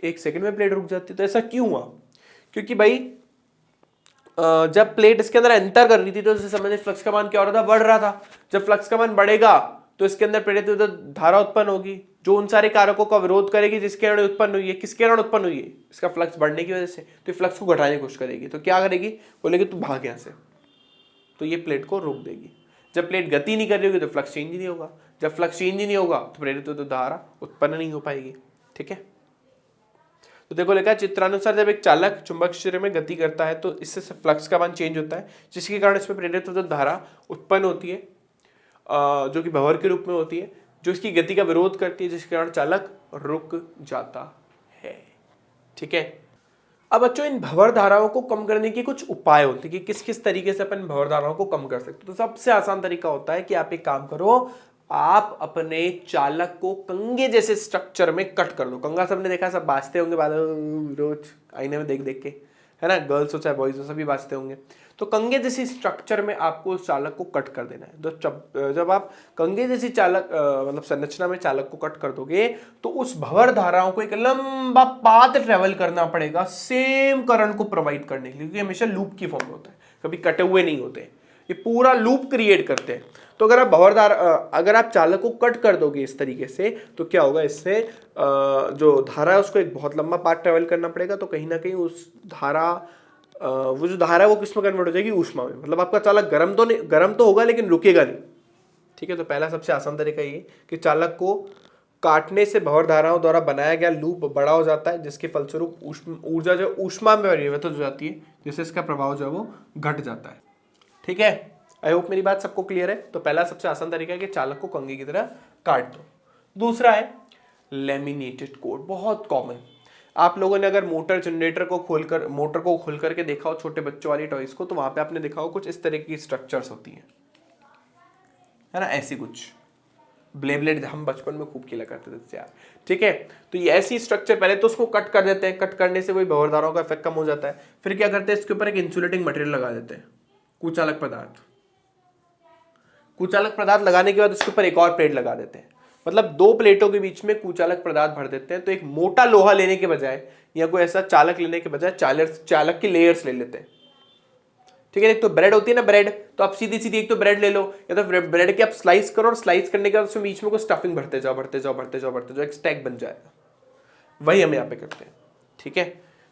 1 सेकंड में प्लेट रुक जाती है। तो ऐसा क्यों हुआ, क्योंकि भाई जब प्लेट इसके अंदर एंटर कर रही थी तो उससे संबंधित फ्लक्स का मान क्या हो रहा था, बढ़ रहा था। जब फ्लक्स का मान बढ़ेगा तो इसके अंदर प्रेरित विद्युत धारा उत्पन्न होगी, जो उन सारे कारकों का विरोध करेगी जिसके कारण उत्पन्न हुई है। किसके कारण उत्पन्न हुई है, इसका फ्लक्स बढ़ने की वजह से, तो फ्लक्स को घटाने की कोशिश करेगी। तो क्या करेगी, बोलेगी तू भाग यहाँ से, तो ये प्लेट को रोक देगी। जब प्लेट गति नहीं कर रही होगी तो फ्लक्स चेंज नहीं होगा, जब फ्लक्स चेंज नहीं होगा तो प्रेरित विद्युत धारा उत्पन्न नहीं हो पाएगी, ठीक है। तो देखो लिखा है, चित्रानुसार जब एक चालक चुंबक क्षेत्र में गति करता है तो इससे फ्लक्स का मान चेंज होता है, जिसके कारण इसमें प्रेरित विद्युत धारा उत्पन्न होती है, जो कि भंवर के रूप में होती है, जो इसकी गति का विरोध करती है, जिसके कारण चालक रुक जाता है, ठीक है। अब बच्चों, इन भंवर धाराओं को कम करने के कुछ उपाय होते हैं कि किस किस तरीके से अपन भंवर धाराओं को कम कर सकते हैं। तो सबसे आसान तरीका होता है कि आप एक काम करो, आप अपने चालक को कंगे जैसे स्ट्रक्चर में कट कर दो। कंगा सबने देखा, सब बाजते होंगे रोज आईने में देख देख के, है ना, गर्ल्स हो चाहे बॉयज हो सभी बाजते होंगे। तो कंगे जैसी स्ट्रक्चर में आपको उस चालक को कट कर देना है। तो जब आप कंगे जैसी चालक मतलब संरचना में चालक को कट कर दोगे तो उस भंवर धाराओं को एक लंबा पाथ ट्रेवल करना पड़ेगा सेम करंट को प्रोवाइड करने के लिए, क्योंकि हमेशा लूप की फॉर्म में होता है, कभी कटे हुए नहीं होते, ये पूरा लूप क्रिएट करते हैं। तो अगर आप भंवरधार अगर आप चालक को कट कर दोगे इस तरीके से तो क्या होगा, इससे जो धारा है उसको एक बहुत लंबा पाथ ट्रेवल करना पड़ेगा। तो कहीं ना कहीं उस धारा वो जो धारा है वो किस में कन्वर्ट हो जाएगी, ऊष्मा में। मतलब आपका चालक गर्म तो होगा लेकिन रुकेगा नहीं, ठीक है। तो पहला सबसे आसान तरीका ये कि चालक को काटने से भंवर धाराओं द्वारा बनाया गया लूप बड़ा हो जाता है, जिसके फलस्वरूप ऊर्जा जो ऊष्मा में परिवर्तित हो जाती है, जिससे इसका प्रभाव जो है वो घट जाता है, ठीक है। आई होप मेरी बात सबको क्लियर है। तो पहला सबसे आसान तरीका है कि चालक को कंघी की तरह काट दो। दूसरा है लेमिनेटेड कोड, बहुत कॉमन। आप लोगों ने अगर मोटर को खोल करके देखा हो छोटे बच्चों वाली टॉयज को, तो वहां पे आपने देखा हो कुछ इस तरह की स्ट्रक्चर्स होती है ना, ऐसी कुछ ब्लेड हम बचपन में खूब खेला करते थे यार। ठीक है, तो ये ऐसी स्ट्रक्चर, पहले तो उसको कट कर देते हैं, कट करने से वही भंवरधाराओं का इफेक्ट कम हो जाता है। फिर क्या करते हैं, इसके ऊपर एक इंसुलेटिंग मटेरियल लगा देते हैं, कुचालक पदार्थ। कुचालक पदार्थ लगाने के बाद उसके ऊपर एक और प्लेट लगा देते हैं, मतलब दो प्लेटों के बीच में कुचालक पदार्थ भर देते हैं। तो एक मोटा लोहा लेने के बजाय या कोई ऐसा चालक लेने के बजाय चालक की लेयर्स ले लेते हैं। ठीक है, एक तो ब्रेड होती है ना, ब्रेड, तो आप सीधी सीधी एक तो ब्रेड ले लो, या तो ब्रेड के आप स्लाइस करो, और स्लाइस करने के बाद उसमें बीच में कोई स्टफिंग भरते जाओ, एक स्टैक बन जाएगा। वही हम यहाँ पे करते हैं। ठीक है,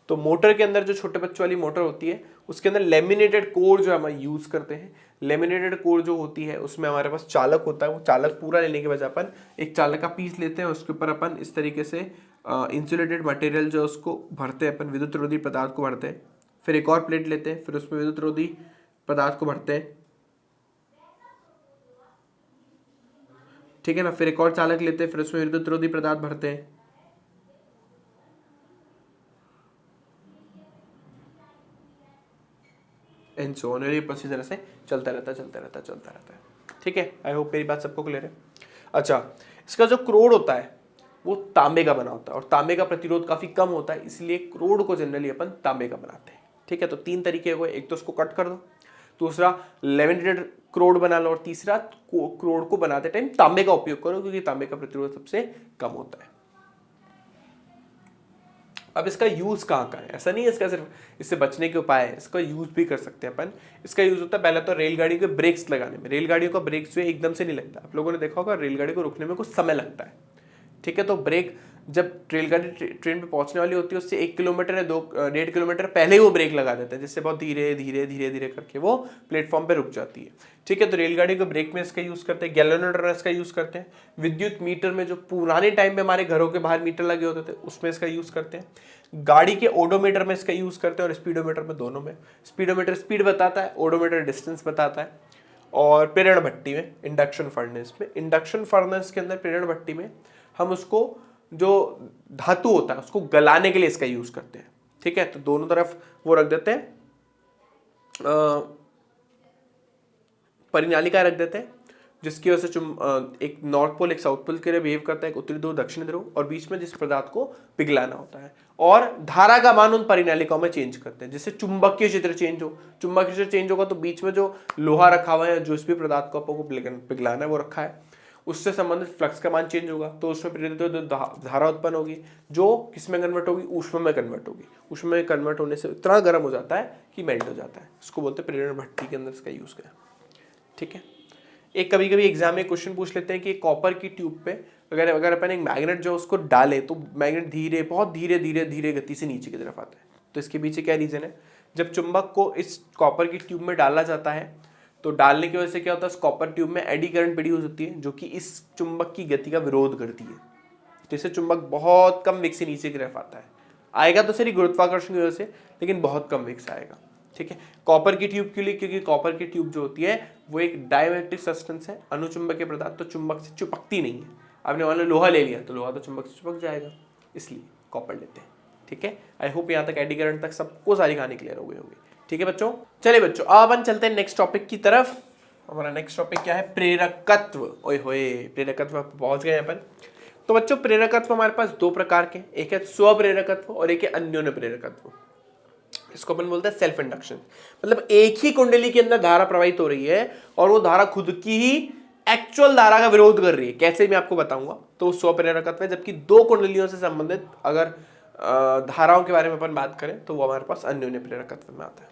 तो मोटर के अंदर जो छोटे बच्चों वाली मोटर होती है, उसके अंदर लेमिनेटेड कोर जो हम यूज करते हैं, लेमिनेटेड कोर जो होती है उसमें हमारे पास चालक होता है। वो चालक पूरा लेने के बजाय अपन एक चालक का पीस लेते हैं, उसके ऊपर अपन इस तरीके से इंसुलेटेड मटेरियल जो उसको भरते हैं, अपन विद्युत रोधी पदार्थ को भरते हैं। फिर एक और प्लेट लेते हैं, फिर उसमें विद्युत रोधी पदार्थ को भरते हैं। ठीक है ना, फिर एक और चालक लेते हैं, फिर उसमें विद्युत रोधी पदार्थ भरते हैं। एंड सो ऑन, ये प्रोसीजर से चलता रहता है। ठीक है, आई होप मेरी बात सबको क्लियर है। अच्छा, इसका जो क्रोड होता है वो तांबे का बना होता है, और तांबे का प्रतिरोध काफी कम होता है, इसलिए क्रोड को जनरली अपन तांबे का बनाते हैं। ठीक है, तो तीन तरीके हुए, एक तो उसको कट कर दो, दूसरा लेमिनेटेड क्रोड बना लो, और तीसरा क्रोड को बनाते टाइम तांबे का उपयोग करो, क्योंकि तांबे का प्रतिरोध सबसे कम होता है। अब इसका यूज कहाँ है, ऐसा नहीं है इसका सिर्फ इससे बचने के उपाय है, इसका यूज भी कर सकते हैं अपन। इसका यूज होता है पहले तो रेलगाड़ी के ब्रेक्स लगाने में। रेलगाड़ियों का ब्रेक्स जो है एकदम से नहीं लगता, आप लोगों ने देखा होगा रेलगाड़ी को रुकने में कुछ समय लगता है। ठीक है, तो ब्रेक जब रेलगाड़ी ट्रेन पे पहुंचने वाली होती है, उससे 1 किलोमीटर या 1.5 किलोमीटर पहले ही वो ब्रेक लगा देते हैं, जिससे बहुत धीरे धीरे करके वो प्लेटफॉर्म पे रुक जाती है। ठीक है, तो रेलगाड़ी के ब्रेक में इसका यूज करते हैं, गैल्वेनोमीटर में इसका यूज करते हैं, विद्युत मीटर में जो पुराने टाइम में हमारे घरों के बाहर मीटर लगे होते थे उसमें इसका यूज करते हैं, गाड़ी के ओडोमीटर में इसका यूज करते हैं, और स्पीडोमीटर में, दोनों में। स्पीडोमीटर स्पीड बताता है, ओडोमीटर डिस्टेंस बताता है। और प्रेरण भट्टी में, इंडक्शन फर्नेस के अंदर प्रेरण भट्टी में हम उसको जो धातु होता है उसको गलाने के लिए इसका यूज करते हैं। ठीक है, तो दोनों तरफ वो रख देते हैं, परिनालिका रख देते हैं, जिसकी वजह से एक नॉर्थ पोल एक साउथ पोल के लिए बिहेव करता है, एक उत्तरी ध्रुव दक्षिणी ध्रुव, और बीच में जिस पदार्थ को पिघलाना होता है, और धारा का मान उन परिनालिकाओं में चेंज करते हैं, जिससे चुंबकीय क्षेत्र चेंज हो। चुंबकीय क्षेत्र चेंज होगा तो बीच में जो लोहा रखा हुआ है, जो इस भी पदार्थ को आपको पिघलाना है वो रखा है, उससे संबंधित फ्लक्स का मान चेंज होगा, तो उसमें प्रेरित धारा उत्पन्न होगी, जो किसमें कन्वर्ट होगी, ऊष्मा में कन्वर्ट होगी। ऊष्मा में कन्वर्ट होने से इतना गर्म हो जाता है कि मेल्ट हो जाता है, इसको बोलते हैं प्रेरण भट्टी के अंदर इसका यूज किया। ठीक है, एक कभी कभी एग्जाम में क्वेश्चन पूछ लेते हैं कि कॉपर की ट्यूब पे अगर अपन एक मैग्नेट जो उसको डाले, तो मैग्नेट बहुत धीरे गति से नीचे की तरफ आता है। तो इसके पीछे क्या रीजन है, जब चुंबक को इस कॉपर की ट्यूब में डाला जाता है, तो डालने की वजह से क्या होता है, कॉपर ट्यूब में एडी करंट प्रोड्यूस होती है, जो कि इस चुंबक की गति का विरोध करती है, जिससे चुंबक बहुत कम वेग से नीचे की तरफ आता है। आएगा तो सही गुरुत्वाकर्षण की वजह से, लेकिन बहुत कम वेग से आएगा। ठीक है, कॉपर की ट्यूब के लिए, क्योंकि कॉपर की ट्यूब जो होती है वो एक डायइलेक्ट्रिक सब्सटेंस है, अनुचुंबकीय पदार्थ, तो चुंबक से चिपकती नहीं है। आपने मान लो लोहा ले लिया, तो लोहा तो चुंबक से चिपक जाएगा, इसलिए कॉपर लेते हैं। ठीक है, आई होप यहाँ तक एडी करंट तक सबको सारी कहानी क्लियर हो गई होगी। ठीक है बच्चों, चलिए बच्चों अब अपन चलते हैं नेक्स्ट टॉपिक की तरफ। हमारा नेक्स्ट टॉपिक क्या है, प्रेरकत्व। ओए होए, प्रेरकत्व पहुंच गए अपन। तो बच्चों प्रेरकत्व हमारे पास दो प्रकार के, एक है स्वप्रेरकत्व और एक है अन्योन्य प्रेरकत्व। इसको अपन बोलते हैं सेल्फ इंडक्शन, मतलब एक ही कुंडली के अंदर धारा प्रवाहित हो रही है और वो धारा खुद की ही एक्चुअल धारा का विरोध कर रही है। कैसे मैं आपको बताऊंगा। तो स्वप्रेरकत्व है, जबकि दो कुंडलियों से संबंधित अगर धाराओं के बारे में अपन बात करें तो वो हमारे पास अन्योन्य प्रेरकत्व में आता है।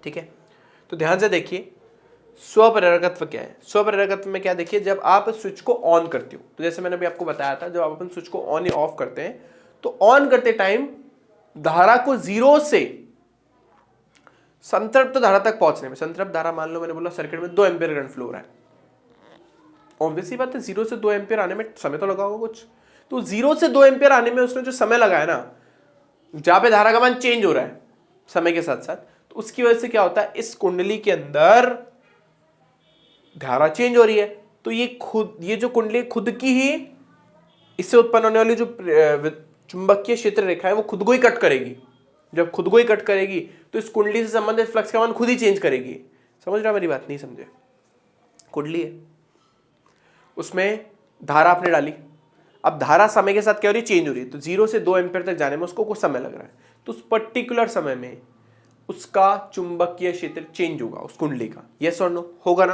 ठीक है, तो ध्यान से देखिए स्वप्रेरकत्व क्या है। स्वप्रेरकत्व में क्या, देखिए जब आप स्विच को ऑन करते हो, तो जैसे मैंने अभी आपको बताया था, जब आप अपन स्विच को ऑन या ऑफ करते हैं, तो ऑन करते टाइम धारा को 0 से संतृप्त धारा तक पहुंचने में, संतृप्त धारा मान लो मैंने बोला सर्किट में 2 एम्पीयर करंट फ्लो हो रहा है, ऑब्वियसली बात है 0 से 2 एम्पीयर आने में समय तो लगा होगा कुछ। तो 0 से 2 एम्पीयर आने में उसने जो समय लगाया ना, जहां पे धारा का मान चेंज हो रहा है समय के साथ साथ, तो उसकी वजह से क्या होता है, इस कुंडली के अंदर धारा चेंज हो रही है। तो ये जो कुंडली खुद की ही इससे उत्पन्न होने वाली जो चुंबकीय क्षेत्र रेखा है वो खुद को ही कट करेगी। जब खुद को ही कट करेगी तो इस कुंडली से संबंधित फ्लक्स का मान खुद ही चेंज करेगी। समझ रहा मेरी बात? नहीं समझे? कुंडली है, उसमें धारा आपने डाली, अब धारा समय के साथ क्या हो रही है? चेंज हो रही है। तो 0 से 2 एम्पीयर तक जाने में उसको कुछ समय लग रहा है, तो उस पर्टिकुलर समय में उसका चुंबकीय क्षेत्र चेंज होगा उस कुंडली का। यस और नो? होगा ना?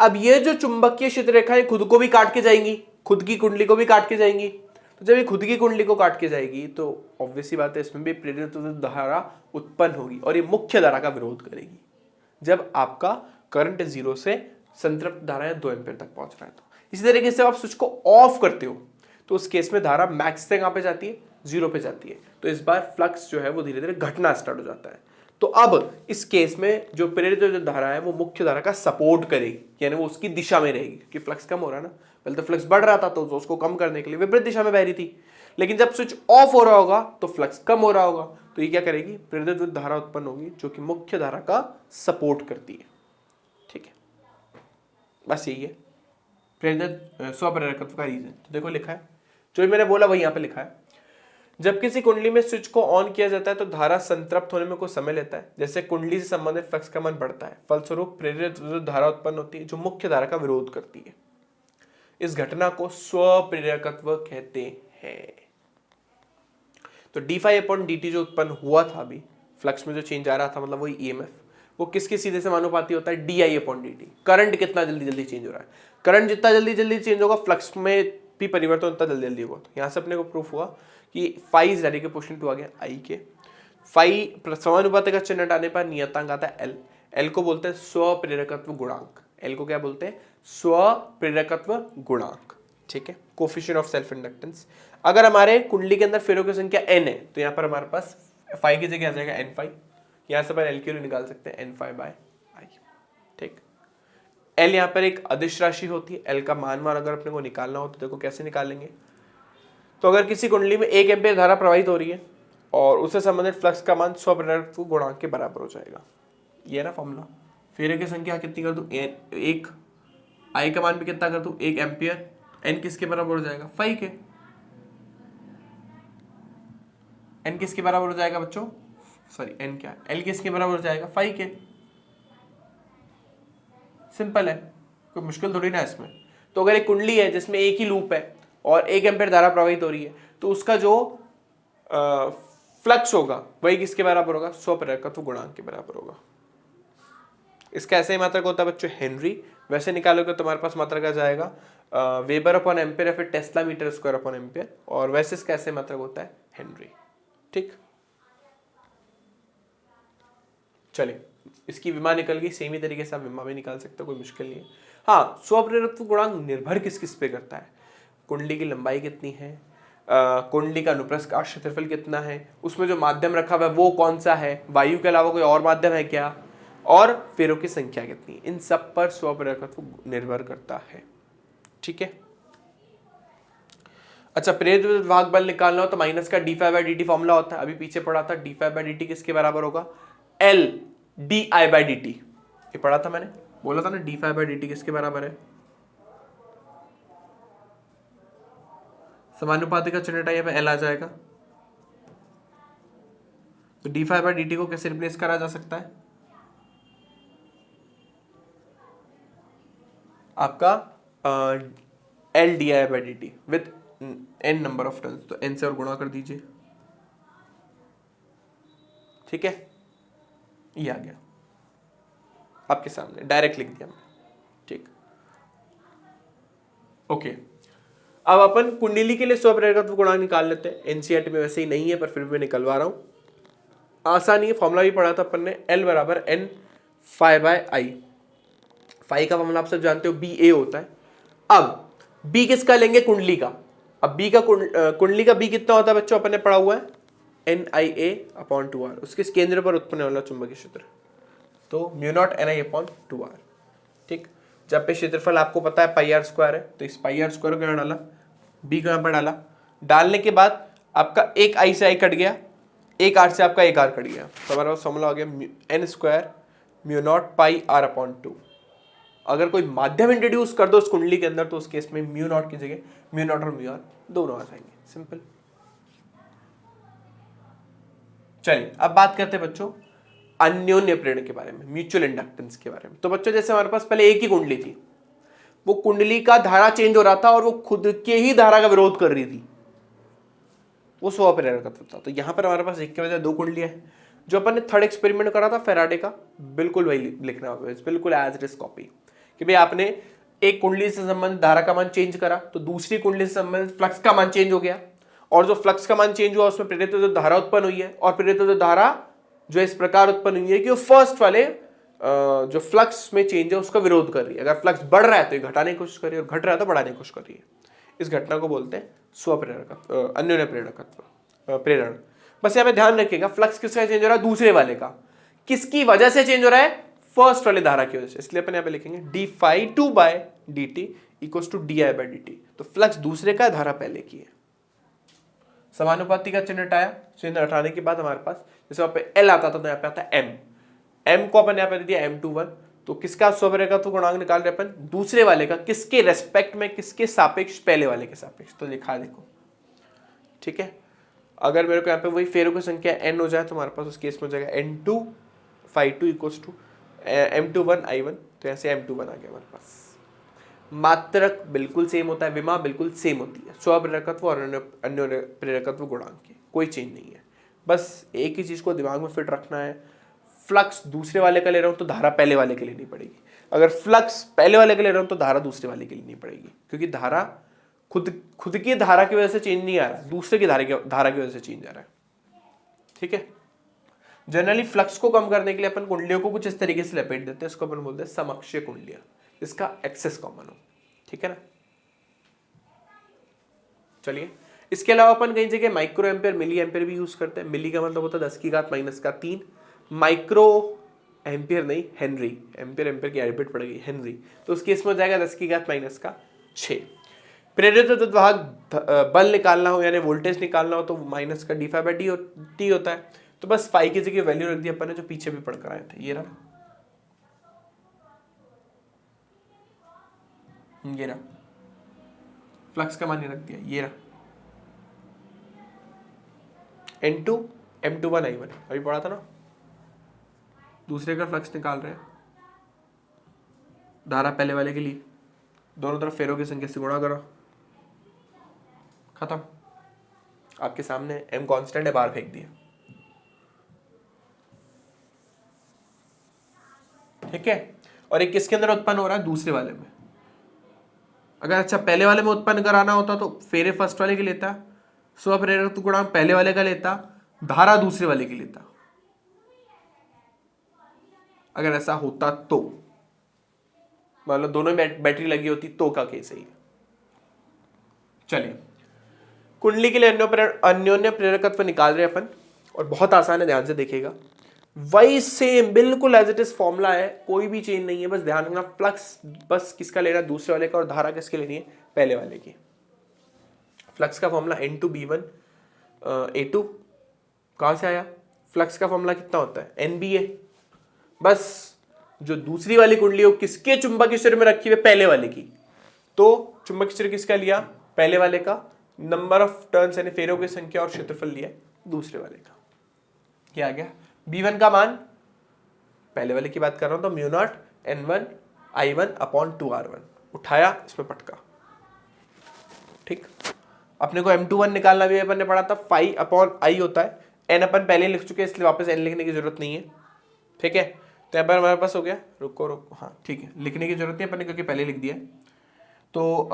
अब ये जो चुंबकीय क्षेत्र रेखाएं खुद को भी काट के जाएंगी, खुद की कुंडली को भी काट के जाएंगी। तो जब ये खुद की कुंडली को काट के जाएगी तो ऑब्वियस सी बात है इसमें भी प्रेरित धारा उत्पन्न होगी और ये मुख्य धारा का विरोध करेगी। जब आपका करंट 0 से संतृप्त धारा 2 एम्पीयर तक पहुंच रहा है तो इसी तरीके से आप स्विच को ऑफ करते हो तो उस केस में धारा मैक्स से कहां पे जाती है? 0 पे जाती है। तो इस बार फ्लक्स जो है वो धीरे धीरे घटना स्टार्ट हो जाता है। तो अब इस केस में जो प्रेरित जो धारा है वो मुख्य धारा का सपोर्ट करेगी, यानी वो उसकी दिशा में रहेगी, क्योंकि फ्लक्स कम हो रहा है ना। पहले तो फ्लक्स बढ़ रहा था तो उसको कम करने के लिए विपरीत दिशा में बह रही थी, लेकिन जब स्विच ऑफ हो रहा होगा तो फ्लक्स कम हो रहा होगा, तो ये क्या करेगी? प्रेरित धारा उत्पन्न होगी जो कि मुख्य धारा का सपोर्ट करती है। ठीक है, बस यही है प्रेरित स्वप्रेरकत्व का रीजन। तो देखो लिखा है, जो मैंने बोला वही यहाँ पे लिखा है। जब किसी कुंडली में स्विच को ऑन किया जाता है तो धारा संतृप्त होने में कुछ समय लेता है, जैसे कुंडली से संबंधित फ्लक्स का मान बढ़ता है, फलस्वरूप प्रेरित धारा उत्पन्न होती है जो मुख्य धारा का विरोध करती है। इस घटना को स्वप्रेरकत्व कहते हैं। तो d∅dt जो उत्पन्न हुआ था अभी फ्लक्स में जो चेंज आ रहा था, मतलब वही ईएमएफ, वो किसके सीधे समानुपाती होता है? di/dt। करंट कितना जल्दी जल्दी चेंज हो रहा है, करंट जितना जल्दी जल्दी चेंज होगा फ्लक्स में भी परिवर्तन उतना जल्दी जल्दी होगा। तो यहाँ से अपने को प्रूफ हुआ कि phi is directly proportional to आ गया I के। phi समानुपाती का चिन्ह हटाने पर नियतांक आता है L। L को बोलते हैं स्वप्रेरकत्व गुणांक। L को क्या बोलते हैं? स्वप्रेरकत्व गुणांक। ठीक है, कोफिशिएंट ऑफ सेल्फ इंडक्टेंस। अगर हमारे कुंडली के अंदर फेरों की संख्या n है तो यहाँ पर हमारे पास phi की जगह आ जाएगा n∅। यहाँ से अपन L की निकाल सकते हैं n∅/I। ठीक, L यहाँ पर एक अदिश राशि होती है। L का मान अगर अपने को निकालना हो तो देखो कैसे निकालेंगे। तो अगर किसी कुंडली में 1 एम्पीयर धारा प्रवाहित हो रही है और उससे संबंधित फ्लक्स का मान स्वप्रेरकत्व गुणांक के बराबर हो जाएगा। ये ना फॉर्मूला। फेरे की संख्या कितनी कर दूं? 1। I का मान भी कितना कर दूं? 1 एम्पीयर। N किसके बराबर हो जाएगा? phi के। N किसके बराबर हो जाएगा बच्चों? सॉरी, N क्या है? L किसके बराबर हो जाएगा? phi के। सिंपल है, कोई मुश्किल थोड़ी ना इसमें। तो अगर एक कुंडली है जिसमें एक ही लूप है और 1 एम्पीयर धारा प्रवाहित हो रही है तो उसका जो फ्लक्स होगा वही किसके बराबर होगा? स्वप्रेरकत्व गुणांक के बराबर होगा। इसका ऐसे ही मात्रक होता है बच्चों हेनरी। वैसे निकालोगे तो तुम्हारे पास मात्रक आ जाएगा वेबर अपॉन एम्पीयर या फिर tesla metre square upon ampere, और वैसे इसका ऐसे मात्रक होता है हेनरी। ठीक, चलिए इसकी विमा निकल गई। सेम ही तरीके से आप विमा भी निकाल सकते हो, कोई मुश्किल नहीं है। हाँ, स्वप्रेरकत्व गुणांक निर्भर किस किस पे करता है? कुंडली की लंबाई कितनी है, कुंडली का अनुप्रस्थ का क्षेत्रफल कितना है, उसमें जो माध्यम रखा हुआ है वो कौन सा है, वायु के अलावा कोई और माध्यम है क्या, और फेरों की संख्या कितनी, इन सब पर स्वप्रेरकत्व निर्भर करता है। ठीक है, अच्छा, प्रेरित विद्युत वाहक बल निकालना हो तो माइनस का d∅dt फॉर्मूला होता है, अभी पीछे पढ़ा था। d∅dt किसके बराबर होगा? L di/dt। ये पढ़ा था मैंने, बोला था ना d∅dt किसके बराबर है? समानुपाती का चिन्ह हटाइए, L आ जाएगा। तो d∅dt को कैसे रिप्लेस करा जा सकता है? आपका L di/dt with n number of turns, तो n से और गुणा कर दीजिए। ठीक है, ये आ गया आपके सामने, डायरेक्ट लिख दिया मैंने। ठीक, ओके। अब अपन कुंडली के लिए स्वप्रेरकत्व गुणांक निकाल लेते हैं। एनसीईआरटी में वैसे ही नहीं है पर फिर भी निकलवा रहा हूं, आसानी है। फॉर्मूला भी पढ़ा था अपन ने, L बराबर n∅/I। फाई का फॉर्मूला आप सब जानते हो, BA होता है। अब B किसका लेंगे? कुंडली का। अब B का कुंडली का B कितना होता है बच्चों? अपन ने पढ़ा हुआ है NIA/2R, उसके केंद्र पर उत्पन्न वाला चुंबकीय क्षेत्र, तो μ0 NI/2R। ठीक, जब पे क्षेत्रफल आपको पता है πr² है, तो इस πr² को यहाँ डाला, B को यहाँ पर डाला। डालने के बाद आपका एक I से I कट गया, एक R से आपका एक R कट गया, तो हमारा फॉर्मूला हो गया n² μ0 πr/2। अगर कोई माध्यम इंट्रोड्यूस कर दो उस कुंडली के अंदर तो उस केस में μ0 की जगह μ0 और μr दोनों आ जाएंगे। सिंपल। चलिए अब बात करते हैं बच्चों अन्योन्य प्रेरण के बारे में, म्यूचुअल इंडक्टेंस के बारे में। तो बच्चों जैसे हमारे पास पहले एक ही कुंडली थी, वो कुंडली का धारा चेंज हो रहा था और वो खुद के ही धारा का विरोध कर रही थी, वो स्वप्रेरकत्व था। तो यहां पर हमारे पास एक के बजाय दो कुंडलियां हैं। जो अपन ने थर्ड एक्सपेरिमेंट करा था फेराडे का, बिल्कुल वही लिखना होगा, बिल्कुल एज इट इज कॉपी, कि भाई आपने एक कुंडली से संबंधित धारा का मान चेंज करा तो दूसरी कुंडली से संबंधित फ्लक्स का मान चेंज हो गया, और जो फ्लक्स का मान चेंज हुआ उसमें प्रेरित जो धारा उत्पन्न हुई है, और प्रेरित जो धारा जो इस प्रकार उत्पन्न हुई है कि वो फर्स्ट वाले जो फ्लक्स में चेंज है उसका विरोध कर रही है। अगर फ्लक्स बढ़ रहा है तो ये घटाने की कोशिश कर रही है, और घट रहा है तो बढ़ाने की कोशिश कर रही है। इस घटना को बोलते हैं स्वप्रेरकत्व, अन्योन्य प्रेरकत्व, प्रेरण। बस यहाँ पे ध्यान रखिएगा, फ्लक्स किसका चेंज हो रहा है? दूसरे वाले का। किसकी वजह से चेंज हो रहा है? फर्स्ट वाले धारा की वजह से। इसलिए अपन यहाँ पे लिखेंगे d∅2 by dt equals to di by dt। तो फ्लक्स दूसरे का, धारा पहले की है। समानुपाती का चिन्ह हटाया, चिन्ह हटाने के बाद हमारे पास जैसे वहां पे L आता था तो यहाँ पे आता है M को अपन यहाँ पे दे दिया M21। तो किसका स्वप्रेरकत्व गुणांक निकाल रहे अपन? दूसरे वाले का। किसके रेस्पेक्ट में? किसके सापेक्ष? पहले वाले के सापेक्ष। तो लिखा देखो, ठीक है। अगर मेरे को यहाँ पे वही फेरों की संख्या n हो जाए तो हमारे पास उस केस में हो जाएगा N2∅2 equals to M21 I1। तो यहाँ से M21 आ गया हमारे पास। मात्रक बिल्कुल सेम होता है, विमा बिल्कुल सेम होती है, स्वप्रेरकत्व और अन्योन्य प्रेरकत्व गुणांक की कोई चेंज नहीं है। बस एक ही चीज को दिमाग में फिट रखना है, फ्लक्स दूसरे वाले का ले रहा हूं तो धारा पहले वाले के लिए नहीं पड़ेगी। अगर फ्लक्स पहले वाले के ले रहा हूं तो धारा दूसरे वाले के लिए नहीं पड़ेगी, क्योंकि धारा खुद की धारा की वजह से चेंज नहीं आ रहा, दूसरे की धारा की वजह से चेंज आ रहा है। ठीक है। जनरली फ्लक्स को कम करने के लिए अपन कुंडलियों को कुछ इस तरीके से लपेट देते हैं, इसको अपन बोलते हैं समअक्षीय कुंडलियां, इसका एक्सेस कॉमन हो। ठीक है ना। चलिए, इसके अलावा अपन कई जगह माइक्रो एम्पेयर, मिली एम्पेयर भी यूज करते हैं। मिली का मतलब होता है 10⁻³ माइक्रो एम्पियर नहीं, हेनरी। एम्पियर एम्पियर की एडबिट पड़ गई, हेनरी। तो उस केस में हो जाएगा 10⁻⁶। प्रेरित विद्युत बल निकालना हो यानी वोल्टेज निकालना हो तो माइनस का d∅dt होता है। तो बस फाई की जगह वैल्यू रख दी अपन ने, जो पीछे भी पढ़कर आए थे। ये रहा, फ्लक्स का मान रख दिया। ये रहा N2 M21 I1, अभी पढ़ा था ना। दूसरे का फ्लक्स निकाल रहे हैं, धारा पहले वाले के लिए, दोनों तरफ फेरों की संख्या से गुणा करो, खत्म। आपके सामने M कांस्टेंट है, बाहर फेंक दिया। ठीक है। और एक किसके अंदर उत्पन्न हो रहा है? दूसरे वाले में। अगर अच्छा पहले वाले में उत्पन्न कराना होता तो फेरे फर्स्ट वाले के लेता, स्वप्रेरकत्व गुणांक पहले वाले का लेता, धारा दूसरे वाले की लेता। अगर ऐसा होता तो, मतलब दोनों में बैटरी लगी होती तो का केस है। चलिए, कुंडली के लिए अन्योन्य प्रेरकत्व निकाल रहे अपन, और बहुत आसान है, ध्यान से देखिएगा। वही सेम बिल्कुल एज इट इज फॉर्मूला है, कोई भी चेंज नहीं है। बस ध्यान रखना, फ्लक्स बस किसका लेना है? दूसरे वाले का, और धारा किसके लेनी है? पहले वाले की। फ्लक्स का फॉर्मूला N2B1 A2 कहां से आया? फ्लक्स का फॉर्मूला कितना होता है? NBA। बस जो दूसरी वाली कुंडली हो किसके चुंबकीय क्षेत्र में रखी हुई? पहले वाले की। तो चुंबकीय क्षेत्र किसका लिया? पहले वाले का। नंबर ऑफ टर्न्स यानी फेरों की संख्या और क्षेत्रफल लिया दूसरे वाले का। क्या आ गया? B1 का मान, पहले वाले की बात कर रहा हूं तो μ0 N1 I1/2R1 उठाया, इसमें पटका। ठीक। अपने को M21 निकालना भी अपन ने पढ़ा था, φ/I होता है। n अपन पहले लिख चुके हैं, इसलिए वापस n लिखने की जरूरत नहीं है। ठीक है। तो यहाँ पर हमारे पास हो गया, रुको, हाँ ठीक है, लिखने की जरूरत नहीं अपन ने, क्योंकि पहले लिख दिया। तो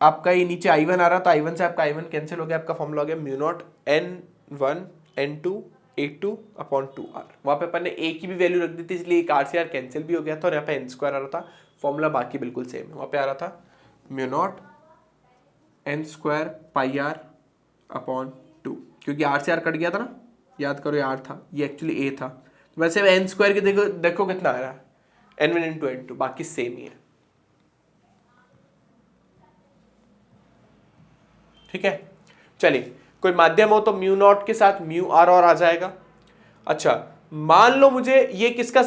आपका ये नीचे I1 आ रहा था, I1 से आपका I1 कैंसिल हो गया, आपका फॉर्मूला हो गया μ0 N1 N2 A2/2R। वहां पे अपन ने a की भी वैल्यू रख दी थी, इसलिए एक r से r कैंसिल भी हो गया था, और यहाँ पे n² आ रहा था। फॉर्मूला बाकी बिल्कुल सेम है। वहां पे आ रहा था μ0 n² πr/2, क्योंकि r से r कट गया था ना, याद करो, ये r था, ये एक्चुअली a था। तो वैसे n² के देखो कितना आ रहा है, n1 × n2, बाकी सेम ही है। ठीक है। चलिए, कोई माध्यम हो तो μ0 के साथ μr और आ जाएगा। अच्छा, मान लो मुझे ये किसका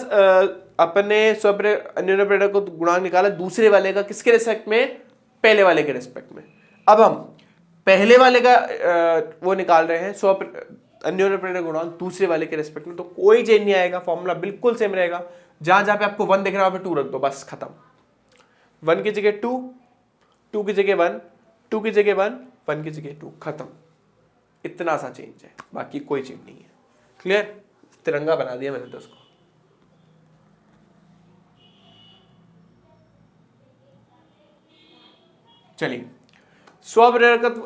अपने अन्योन्य प्रेरकत्व को गुणांक निकाला, दूसरे वाले का, किसके रेस्पेक्ट में? पहले वाले के रेस्पेक्ट में। अब हम पहले वाले का वो निकाल रहे हैं, अन्योन्य प्रेरक गुणांक दूसरे वाले के रेस्पेक्ट में, तो कोई चेंज नहीं आएगा, फॉर्मूला बिल्कुल सेम रहेगा। जहां जहां पे आपको 1 दिख रहा है वहां पे 2 रख दो, बस खत्म। 1 की जगह 2, 2 की जगह 1, 2 की जगह 1, 1 की जगह 2, खत्म। इतना सा चेंज है, बाकी कोई चेंज नहीं है। क्लियर? तिरंगा बना दिया मैंने तो उसको। चलिए, स्वप्रेरकत्व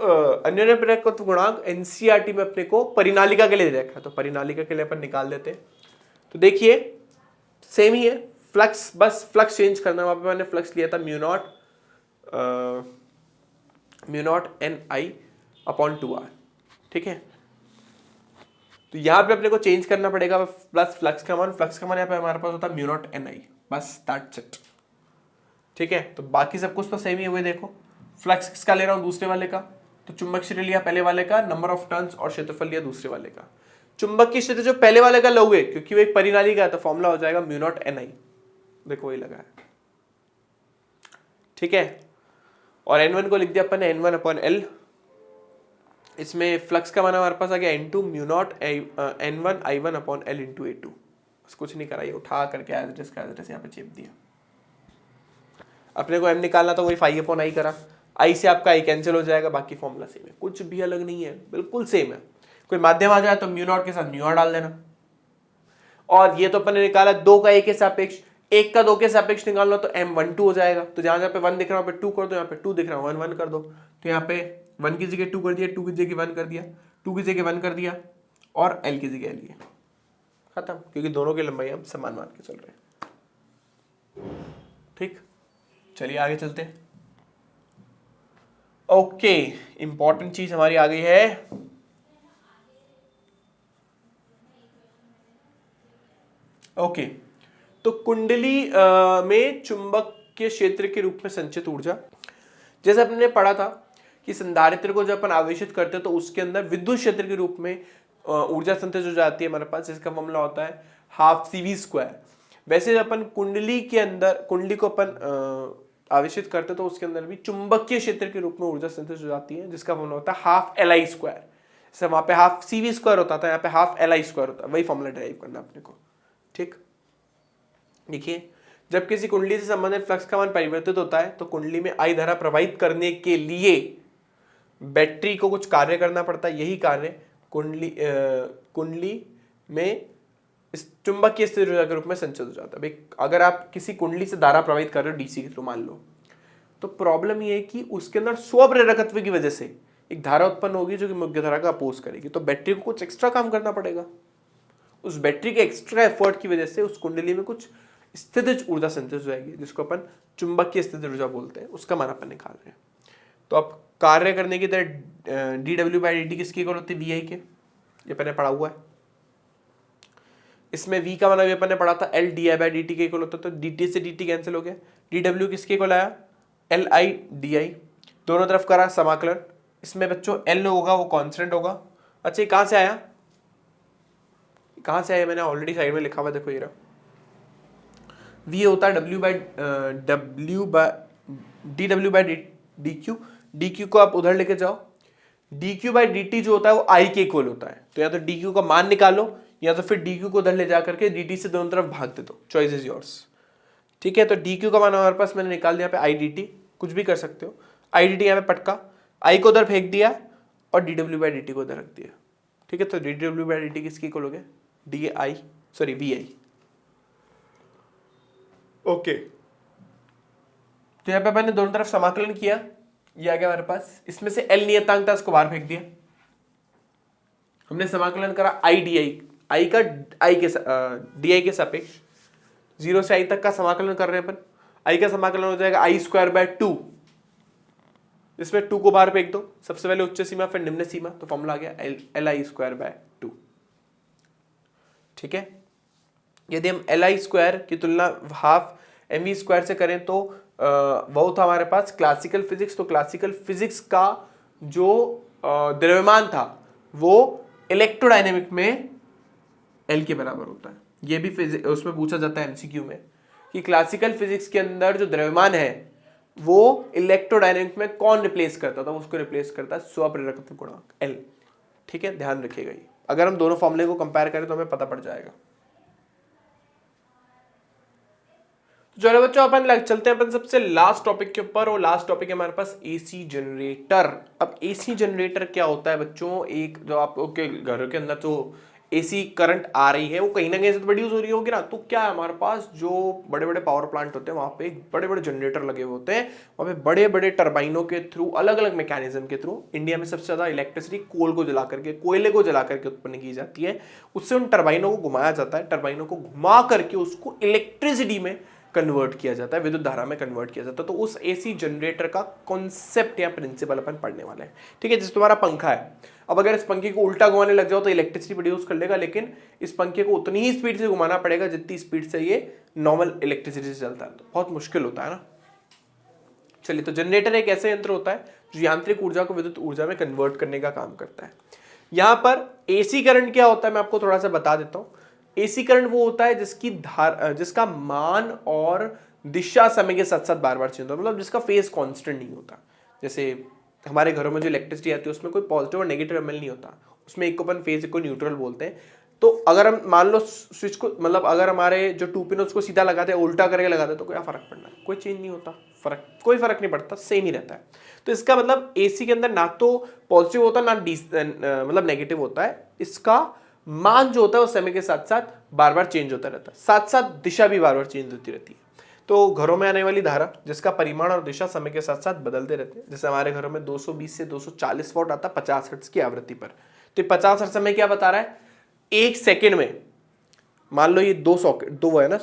अन्योन्य प्रेरकत्व गुणांक एनसीईआरटी में अपने को परिनालिका के लिए दे रखा है, तो परिनालिका के लिए अपन निकाल देते हैं। तो देखिए सेम ही है, फ्लक्स, बस फ्लक्स चेंज करना। वहां पे मैंने फ्लक्स लिया था mu not an I upon 2r, ठीक है। तो यहां पे अपने को चेंज करना पड़ेगा प्लस फ्लक्स का मान। फ्लक्स का मान यहाँ पे हमारे पास होता है म्यू नॉट एन आई, बस दैट्स इट, ठीक है। तो बाकी सब कुछ तो सेम ही हुए। देखो फ्लक्स किसका ले रहा हूं, दूसरे वाले का, तो चुंबक क्षेत्र लिया पहले वाले का, नंबर ऑफ टर्न्स और क्षेत्रफल लिया दूसरे वाले का। चुंबक की क्षेत्र जो पहले वाले का लोगे, क्योंकि वो एक परिनालिका है, तो फॉर्मूला हो जाएगा म्यू नॉट एन आई। देखो वही लगा है, ठीक है। और N1 को लिख दिया अपन ने N1 अपॉन L। इसमें फ्लक्स का मान हमारे पास आ गया N2 mu naught N1 I1 upon L into A2। बस कुछ नहीं करा, ये उठा करके एज का एज यहाँ पे चेप दिया। अपने को M निकालना तो वही 5 अपॉन I करा, I से आपका I कैंसिल हो जाएगा, बाकी फॉर्मूला सेम है, कुछ भी अलग नहीं है, बिल्कुल सेम है। कोई माध्यम आ जाए तो म्यू नॉट के साथ म्यू आर डाल देना। और ये तो अपन ने निकाला 2 का 1 के सापेक्ष, 1 का 2 के सापेक्ष निकालना, तो M12 हो जाएगा। तो जहां जहां पे 1 दिख रहा है वहां पे 2 कर दो, यहाँ पे 2 दिख रहा है 1 1 कर दो। तो यहाँ पे 1 की जगह 2 कर दिया, 2 की जगह 1 कर दिया, 2 की जगह 1 कर दिया, और L की जगह L, खत्म। क्योंकि दोनों की लंबाई हम समान मान के चल रहे हैं, ठीक। चलिए आगे चलते हैं। ओके, इंपॉर्टेंट चीज हमारी आ गई है, ओके। तो कुंडली में चुंबकीय क्षेत्र के रूप में संचित ऊर्जा, जैसे अपने पढ़ा था कि संधारित्र को जब अपन आवेशित करते हैं तो उसके अंदर विद्युत क्षेत्र के रूप में ऊर्जा संचित हो जाती है हमारे पास, जिसका मामला होता है हाफ CV²। वैसे अपन कुंडली के अंदर, कुंडली को अपन आवेशित करते हैं तो उसके अंदर भी चुंबकीय क्षेत्र के रूप में ऊर्जा संचित हो जाती है, जिसका मामला होता है हाफ LI²। जैसे वहां पे हाफ CV² होता था, यहाँ पे हाफ LI² होता है, वही फॉर्मूला ड्राइव करना अपने को, ठीक। देखिए, जब किसी कुंडली से संबंधित फ्लक्स का मान परिवर्तित होता है तो कुंडली में I धारा प्रवाहित करने के लिए बैटरी को कुछ कार्य करना पड़ता है। यही कार्य कुंडली में इस चुंबकीय स्थिर ऊर्जा के रूप में संचित हो जाता है। अगर आप किसी कुंडली से धारा प्रवाहित कर रहे हो DC के थ्रू मान लो, तो प्रॉब्लम ये है कि उसके अंदर स्वप्रेरकत्व की वजह से एक धारा उत्पन्न होगी जो कि मुख्य धारा का अपोज करेगी, तो बैटरी को कुछ एक्स्ट्रा काम करना पड़ेगा। उस बैटरी के एक्स्ट्रा एफर्ट की वजह से उस कुंडली में कुछ स्थितिज ऊर्जा संचित हो जाएगी, जिसको अपन चुंबकीय स्थितिज ऊर्जा बोलते हैं, उसका मान अपन निकाल रहे हैं। तो अब कार्य करने की तरह dW/dt किसकी इक्वल होती है, VI के, ये अपन ने पढ़ा हुआ है। इसमें V का मान भी अपन ने पढ़ा था LdI/dt के इक्वल होता है, तो dt से dt कैंसिल हो गया। dW किसके इक्वल आया, LI/dI, दोनों तरफ करा समाकलन। इसमें बच्चों L होगा वो कांस्टेंट होगा। अच्छा ये कहां से आया, कहां से आया, मैंने ऑलरेडी साइड में लिखा हुआ, देखो ये रहा। V होता है dW/dQ, dQ को आप उधर लेके जाओ, dQ/dt जो होता है वो I के इक्वल होता है। तो या तो dQ का मान निकालो या तो फिर dQ को उधर ले जा करके dt से दोनों तरफ भाग दे दो, चॉइस इज योर्स, ठीक है। तो dQ का मान हमारे पास मैंने निकाल दिया, यहाँ पे IDT, कुछ भी कर सकते हो। IDT यहाँ पे पटका, I को उधर फेंक दिया और dW/dt को उधर रख दिया, ठीक है। तो dW/dt किसकी इक्वल हो गया, VI। ओके, तो यहाँ पे मैंने दोनों तरफ समाकलन किया, ये आ गया हमारे पास। इसमें से L नियतांक था, उसको बाहर फेंक दिया। हमने समाकलन करा IDI, I का DI के सापेक्ष, 0 से I तक का समाकलन कर रहे हैं अपन। I का समाकलन हो जाएगा I²/2, इसमें 2 को बाहर फेंक दो, सबसे पहले उच्च सीमा फिर निम्न सीमा, तो फॉर्मूला आ गया LI²/2, ठीक है। यदि हम LI² की तुलना हाफ MV² से करें तो वो था हमारे पास क्लासिकल फिजिक्स। तो क्लासिकल फिजिक्स का जो द्रव्यमान था वो इलेक्ट्रोडायनेमिक में L के बराबर होता है। ये भी उसमें पूछा जाता है MCQ में कि क्लासिकल फिजिक्स के अंदर जो द्रव्यमान है वो इलेक्ट्रोडायनेमिक में कौन रिप्लेस करता था, उसको रिप्लेस करता है स्वप्रेरकत्व गुणांक L, ठीक है, ध्यान रखिएगा ये। अगर हम दोनों फॉर्मूले को कंपेयर करें तो हमें पता पड़ जाएगा। चलो बच्चों अपन चलते हैं अपन सबसे लास्ट टॉपिक के ऊपर, और लास्ट टॉपिक है हमारे पास एसी जनरेटर। अब एसी जनरेटर क्या होता है बच्चों, एक जो आपके घर के अंदर जो एसी करंट आ रही है वो कहीं ना कहीं से प्रोड्यूस हो रही होगी ना, तो क्या है हमारे पास जो बड़े बड़े पावर प्लांट होते हैं वहां पे बड़े बड़े जनरेटर लगे हुए होते हैं, वहां पे बड़े बड़े टर्बाइनों के थ्रू, अलग अलग मैकेनिज्म के थ्रू, इंडिया में सबसे ज्यादा इलेक्ट्रिसिटी कोयले को जला करके उत्पन्न की जाती है। उससे उन टर्बाइनों को घुमाया जाता है, टर्बाइनों को घुमा करके उसको इलेक्ट्रिसिटी में कन्वर्ट किया जाता है, विद्युत धारा में कन्वर्ट किया जाता है। तो उस एसी जनरेटर का कॉन्सेप्ट या प्रिंसिपल अपन पढ़ने वाले हैं। ठीक है, जैसे तुम्हारा पंखा है, अब अगर इस पंखे को उल्टा घुमाने लग जाओ तो इलेक्ट्रिसिटी प्रोड्यूस कर लेगा, लेकिन इस पंखे को उतनी ही स्पीड से घुमाना पड़ेगा जितनी स्पीड से ये नॉर्मल इलेक्ट्रिसिटी से चलता है, तो बहुत मुश्किल होता है ना। चलिए, तो जनरेटर एक ऐसा यंत्र होता है जो यांत्रिक ऊर्जा को विद्युत ऊर्जा में कन्वर्ट करने का काम करता है। यहां पर एसी करंट क्या होता है मैं आपको थोड़ा सा बता देता हूं। एसी करंट वो होता है जिसका मान और दिशा समय के साथ साथ बार बार चेंज होता है, मतलब जिसका फेज कांस्टेंट नहीं होता। जैसे हमारे घरों में जो इलेक्ट्रिसिटी आती है उसमें कोई पॉजिटिव और नेगेटिव एमएल नहीं होता, उसमें एक को अपन फेज एक को न्यूट्रल बोलते हैं। तो अगर हम मान लो स्विच को, मतलब अगर हमारे जो 2 पिन उसको सीधा लगाते हैं उल्टा करके लगाते हैं तो क्या फर्क पड़ना है, कोई चेंज नहीं होता, कोई फर्क नहीं पड़ता, सेम ही रहता है। तो इसका मतलब एसी के अंदर ना तो पॉजिटिव होता ना मतलब नेगेटिव होता है, इसका मान जो होता है वो समय के साथ साथ बार बार चेंज होता रहता है, साथ साथ दिशा भी बार बार चेंज होती रहती है। तो घरों में आने वाली धारा जिसका परिमाण और दिशा समय के साथ साथ बदलते रहते हैं, जैसे हमारे घरों में 220 से 240 वॉट आता है 50 हर्ट्ज की आवृत्ति पर। तो 50 हर्ट्ज समय क्या बता रहा है, एक सेकेंड में मान लो ये दो वो है ना,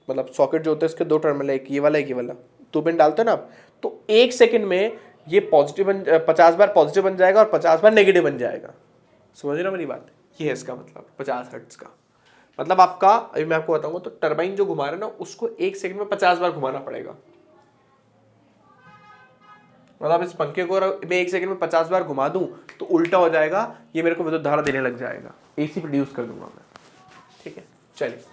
मतलब सॉकेट जो होता है इसके 2 टर्मिनल है, एक ये वाला एक ये वाला, 2 पिन डालते हैं ना आप, तो एक सेकेंड में ये पॉजिटिव 50 बार पॉजिटिव बन जाएगा और 50 बार नेगेटिव बन जाएगा। समझ रहे हो मेरी बात, ये है इसका मतलब 50 हर्ट्ज का मतलब आपका, अभी मैं आपको बताऊंगा, तो टरबाइन जो घुमा रहे ना उसको एक सेकंड में 50 बार घुमाना पड़ेगा। मतलब इस पंखे को मैं एक सेकंड में 50 बार घुमा दूं तो उल्टा हो जाएगा, ये मेरे को विद्युत धारा देने लग जाएगा, एसी प्रोड्यूस कर दूंगा मैं। ठीक है, चलिए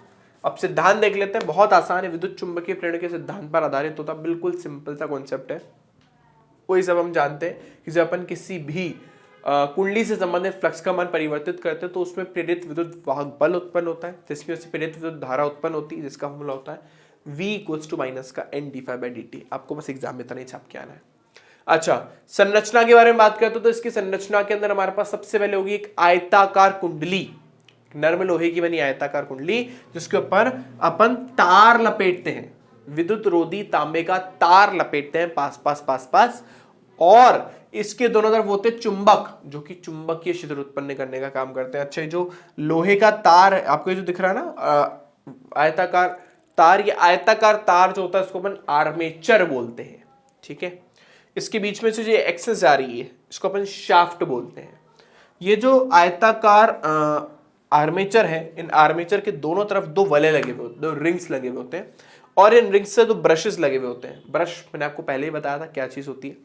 अब सिद्धांत देख लेते हैं, बहुत आसान है, विद्युत चुंबकीय प्रेरण के सिद्धांत पर आधारित होता है, बिल्कुल सिंपल सा कॉन्सेप्ट है। वही सब हम जानते हैं कि जब अपन किसी भी कुंडली से संबंधित फ्लक्स का मान परिवर्तित करते हैं तो उसमें प्रेरित विद्युत वाहक बल उत्पन्न होता है, जिसकी वजह से प्रेरित विद्युत धारा उत्पन्न होती है, जिसका फॉर्मूला होता है V = माइनस का n d∅dt। आपको बस एग्जाम में इतना ही छाप के आना है। अच्छा, संरचना के बारे में बात करते हो तो इसकी संरचना के अंदर हमारे पास सबसे पहले होगी एक आयताकार कुंडली, नर्म लोहे की बनी आयताकार कुंडली, जिसके ऊपर अपन तार लपेटते हैं, विद्युत रोधी तांबे का तार लपेटते हैं पास, और इसके दोनों तरफ होते चुंबक, जो कि चुंबकीय क्षेत्र उत्पन्न करने का काम करते हैं। अच्छा, जो लोहे का तार है आपको जो दिख रहा है ना आयताकार तार, ये आयताकार तार जो होता है इसको अपन आर्मेचर बोलते हैं। ठीक है, इसके बीच में से जो एक्सेस जा रही है इसको अपन शाफ्ट बोलते हैं। ये जो आयताकार आर्मेचर है, इन आर्मेचर के दोनों तरफ 2 वलय लगे हुए, 2 रिंग्स लगे हुए होते हैं, और इन रिंग्स से 2 ब्रशेस लगे हुए होते हैं। ब्रश मैंने आपको पहले ही बताया था क्या चीज होती है,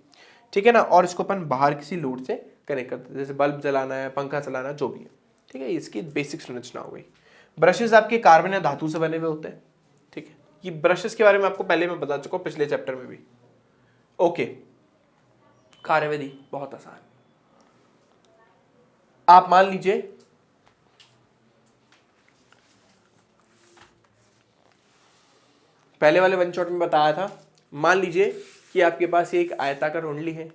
ठीक है ना, और इसको अपन बाहर किसी लोड से कनेक्ट करते हैं, जैसे बल्ब जलाना है, पंखा चलाना, जो भी है। ठीक है, इसकी बेसिक संरचना हो गई। ब्रशेस आपके कार्बन या धातु से बने हुए होते हैं। ठीक है, ये ब्रशेस के बारे में आपको पहले मैं बता चुका हूं पिछले चैप्टर में भी। ओके, कार्यविधि बहुत आसान। आप मान लीजिए पहले वाले वन शॉट में बताया था, मान लीजिए कि आपके पास एक आयताकार कुंडली है,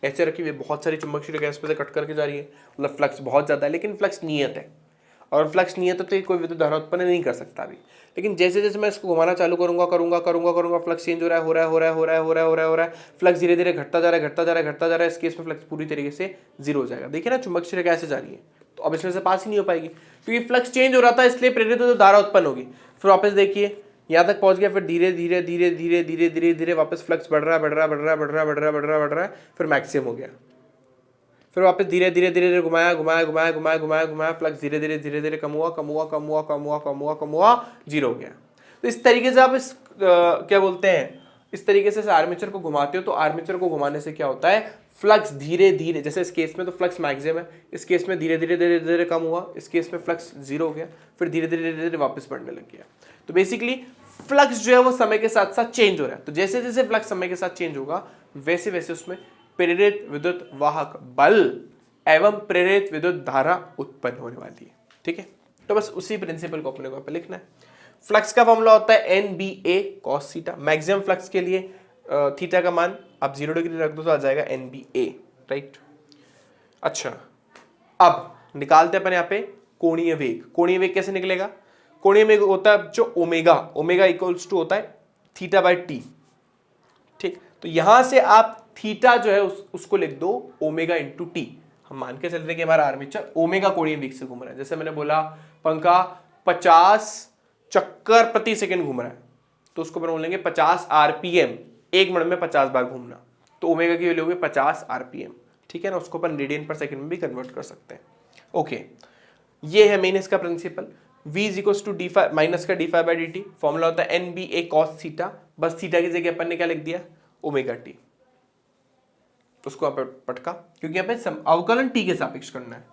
ऐसे रखी हुई, बहुत सारी चुंबकीय रेखा इस पे से कट करके जा रही है, मतलब फ्लक्स बहुत ज्यादा है, लेकिन फ्लक्स नियत है, और फ्लक्स नियत है तो कोई विद्युत धारा उत्पन्न नहीं कर सकता अभी। लेकिन जैसे जैसे मैं इसको घुमाना चालू करूंगा, फ्लक्स चेंज हो रहा है, फ्लक्स धीरे धीरे घटता जा रहा है, इस केस में फ्लक्स पूरी तरीके से 0 हो जाएगा। देखिए ना चुंबकीय रेखा ऐसे जा रही है, तो अब इसमें से पास ही नहीं हो पाएगी, क्योंकि फ्लक्स चेंज हो रहा था इसलिए प्रेरित विद्युत धारा उत्पन्न होगी। फिर वापस देखिए यहाँ तक पहुंच गया, फिर धीरे धीरे वापस फ्लक्स बढ़ रहा है, फिर मैक्सिमम हो गया। फिर वापस धीरे धीरे घुमाया, फ्लक्स धीरे धीरे कम हुआ, 0 हो गया। तो इस तरीके से आप इस क्या बोलते हैं, इस तरीके से आर्मेचर को घुमाते हो, तो आर्मेचर को घुमाने से क्या होता है, फ्लक्स धीरे धीरे, जैसे इस केस में तो फ्लक्स मैक्सिमम है, इस केस में धीरे धीरे कम हुआ, इस केस में फ्लक्स 0 हो गया, फिर धीरे धीरे वापस बढ़ने लग गया। तो बेसिकली फ्लक्स जो है वो समय के साथ साथ चेंज हो रहा है। तो जैसे जैसे फ्लक्स समय के साथ चेंज होगा वैसे वैसे उसमें प्रेरित विद्युत वाहक बल एवं प्रेरित विद्युत धारा उत्पन्न होने वाली है। ठीक है, तो बस उसी प्रिंसिपल को अपने को पे लिखना है। फ्लक्स का फॉर्मूला होता है NBA cos theta. Maximum flux के लिए थीटा का मान आप 0 डिग्री रख दो तो आ जाएगा NBA, राइट। अच्छा, अब निकालते हैं अपन यहाँ पे कोणीय वेग। कोणीय वेग कैसे निकलेगा? कोणीय वेग होता है जो ओमेगा इक्वल्स टू होता है थीटा बाय टी। ठीक, तो यहां से आप थीटा जो है उसको लिख दो ओमेगा इंटू टी। हम मान के चलते हैं कि हमारा आर्मेचर ओमेगा कोणीय वेग से घूम रहा है। जैसे मैंने बोला पंखा 50 चक्कर प्रति सेकंड घूम रहा है, तो उसको अपन बोलेंगे 50 आरपीएम, एक मिनट में 50 बार घूमना, तो ओमेगा की वैल्यू होगी 50 आरपीएम। ठीक है ना, उसको अपन रेडियन पर सेकंड में भी कन्वर्ट कर सकते हैं। ओके, ये है मेन इसका principle. v is equal to D minus का D five by D T. Formula होता है NBA cos थीटा, बस थीटा की जगह अपन ने क्या लिख दिया? Omega T. उसको आप पटका, क्योंकि यहाँ पे अवकलन t के सापेक्ष करना है।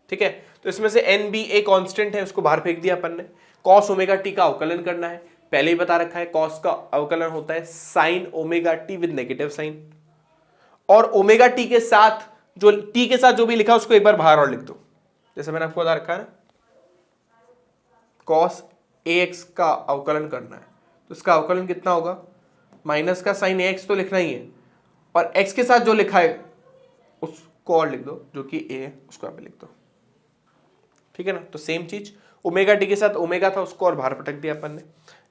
ठीक है, तो इसमें से NBA कांस्टेंट है, उसको बाहर फेंक दिया अपन ने। cos ओमेगा टी का अवकलन करना है, पहले ही बता रखा है cos का अवकलन होता है sin omega T with negative sign. और ओमेगा टी के साथ जो भी लिखा उसको एक बार बाहर और लिख दो। जैसे मैंने आपको बता रखा है ना, cos ax का अवकलन करना है, तो इसका अवकलन कितना होगा? माइनस का साइन ax तो लिखना ही है, और x के साथ जो लिखा है उसको और लिख दो, जो कि a है उसको यहाँ पे लिख दो। ठीक है ना, तो सेम चीज ओमेगा टी के साथ ओमेगा था, उसको और बाहर पटक दिया अपन ने।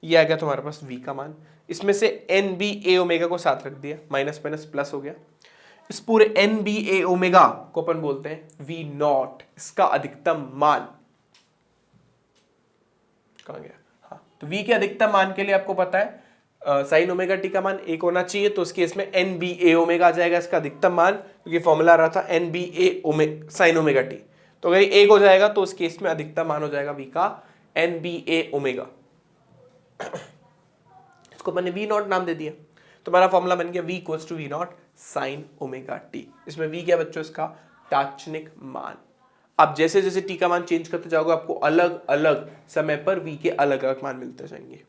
ये आ गया तुम्हारे पास v का मान। इसमें से NBA ओमेगा को साथ रख दिया, माइनस माइनस प्लस हो गया। इस पूरे NBA ओमेगा को अपन बोलते हैं V नॉट, इसका अधिकतम मान। कहाँ गया? हाँ, तो V के अधिकतम मान के लिए आपको पता है साइन ओमेगा टी का मान 1 होना चाहिए, तो उस केस में NBA ओमेगा आ जाएगा इसका अधिकतम मान, क्योंकि फॉर्मूला आ रहा था NBA साइन ओमेगा टी। तो अगर 1 हो जाएगा तो उस केस में अधिकतम मान हो जाएगा V का NBA ओमेगा। इसको मैंने V नॉट नाम दे दिया, तो हमारा फॉर्मूला बन गया V equals to V nought sine omega T. इसमें V क्या बच्चों? इसका तात्क्षणिक मान। अब जैसे जैसे टी का मान चेंज करते जाओगे आपको अलग अलग समय पर V के अलग अलग मान मिलते जाएंगे।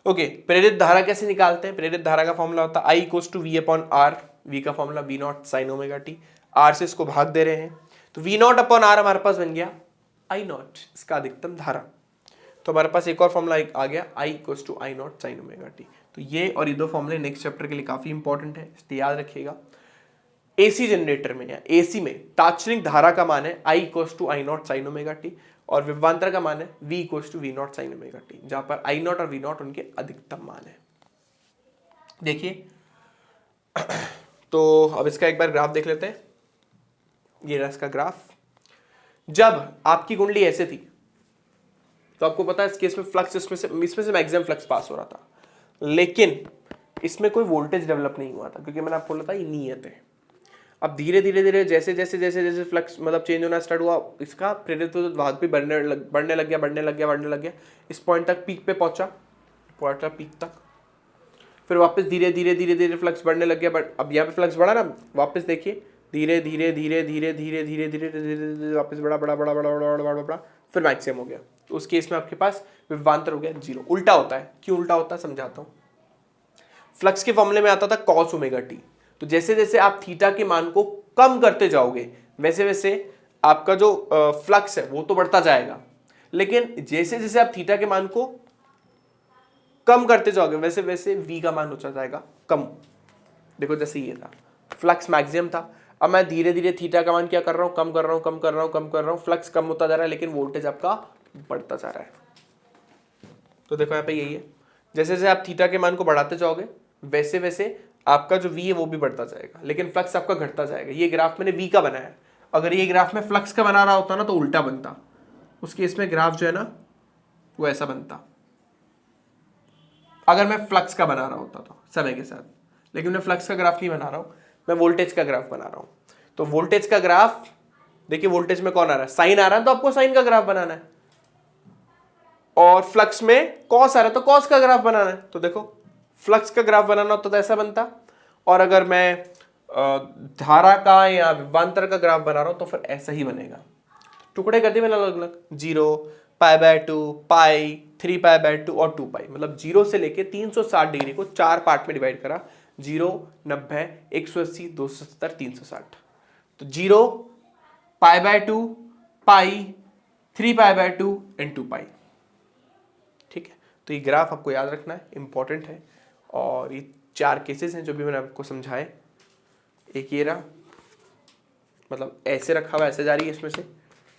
ओके, प्रेरित धारा कैसे निकालते हैं? प्रेरित धारा का फॉर्मूला होता है I equals to V upon R। V का formula V nought sine omega T, R से इसको भाग दे रहे हैं, तो V नॉट अपॉन R हमारे पास बन गया I नॉट, इसका अधिकतम धारा। तो हमारे पास एक और फॉर्मूला आ गया I equals to I nought sine omega T. तो ये और ये दो फॉर्मूले नेक्स्ट चैप्टर के लिए काफी इंपॉर्टेंट है, इसलिए याद रखिएगा। AC जनरेटर में या AC में तात्क्षणिक धारा का मान है I equals to I nought sine omega T, और विभवांतर का मान है V equals to V nought sine omega T, जहां पर I नॉट और V नॉट उनके अधिकतम मान है। देखिए, तो अब इसका एक बार ग्राफ देख लेते हैं। ये रहा इसका ग्राफ। जब आपकी कुंडली ऐसे थी तो आपको पता है इस केस में फ्लक्स इसमें से मैक्सिमम फ्लक्स पास हो रहा था, लेकिन इसमें कोई वोल्टेज डेवलप नहीं हुआ था, क्योंकि मैंने आपको बोला था ये नियत है। अब धीरे धीरे जैसे जैसे जैसे जैसे फ्लक्स मतलब चेंज होना स्टार्ट हुआ, इसका प्रेरित विद्युत वाहक भी बढ़ने लग गया। इस पॉइंट तक पीक पे पहुंचा, पीक तक, फिर वापस धीरे धीरे फ्लक्स बढ़ने लग गया। अब यहाँ पे फ्लक्स बढ़ा ना, वापस देखिए धीरे धीरे वापस बड़ा, फिर मैक्सिमम हो गया। तो उस केस में आपके पास विभवांतर हो गया 0। उल्टा होता है, क्यों उल्टा होता है समझाता हूँ। फ्लक्स के फॉर्मूले में आता था cos ओमेगा टी, तो जैसे जैसे आप थीटा के मान को कम करते जाओगे वैसे वैसे आपका जो फ्लक्स है वो तो बढ़ता जाएगा, लेकिन जैसे जैसे आप थीटा के मान को कम करते जाओगे वैसे वैसे v का मान होता जाएगा कम। देखो जैसे ये था, फ्लक्स मैक्सिमम था, अब मैं धीरे धीरे थीटा का मान क्या कर रहा हूँ, कम कर रहा हूँ, फ्लक्स कम होता जा रहा है, लेकिन वोल्टेज आपका बढ़ता जा रहा है। तो देखो यहाँ पे यही है, जैसे जैसे आप थीटा के मान को बढ़ाते जाओगे वैसे वैसे आपका जो v है वो भी बढ़ता जाएगा, लेकिन फ्लक्स आपका घटता जाएगा। ये ग्राफ मैंने v का बनाया है, अगर ये ग्राफ में फ्लक्स का बना रहा होता ना तो उल्टा बनता, उस केस में ग्राफ जो है ना वो ऐसा बनता अगर मैं फ्लक्स का बना रहा होता तो समय के साथ, लेकिन मैं फ्लक्स का ग्राफ नहीं बना रहा हूँ, मैं वोल्टेज का ग्राफ बना रहा हूँ। तो वोल्टेज का ग्राफ देखिए, वोल्टेज में कौन आ रहा है, साइन आ रहा है, तो आपको साइन का ग्राफ बनाना है, और फ्लक्स में कॉस आ रहा है तो कॉस का ग्राफ बनाना है। तो देखो फ्लक्स का ग्राफ बनाना होता तो ऐसा बनता, और अगर मैं धारा का या विभवांतर का ग्राफ बना रहा हूं तो फिर ऐसा ही बनेगा। टुकड़े कर दिए मैंने अलग अलग, 0, π/2, पाई, 3π/2 और 2π, मतलब 0 से लेके 360 डिग्री को 4 पार्ट में डिवाइड करा, 0, 90, 180, 270, 360। तो 0, π/2, पाई, 3π/2 एंड 2π। ठीक है, तो ये ग्राफ आपको याद रखना है, इंपॉर्टेंट है। और ये 4 केसेस हैं जो भी मैंने आपको समझाए। एक ये रहा, मतलब ऐसे रखा हुआ ऐसे जा रही है इसमें से।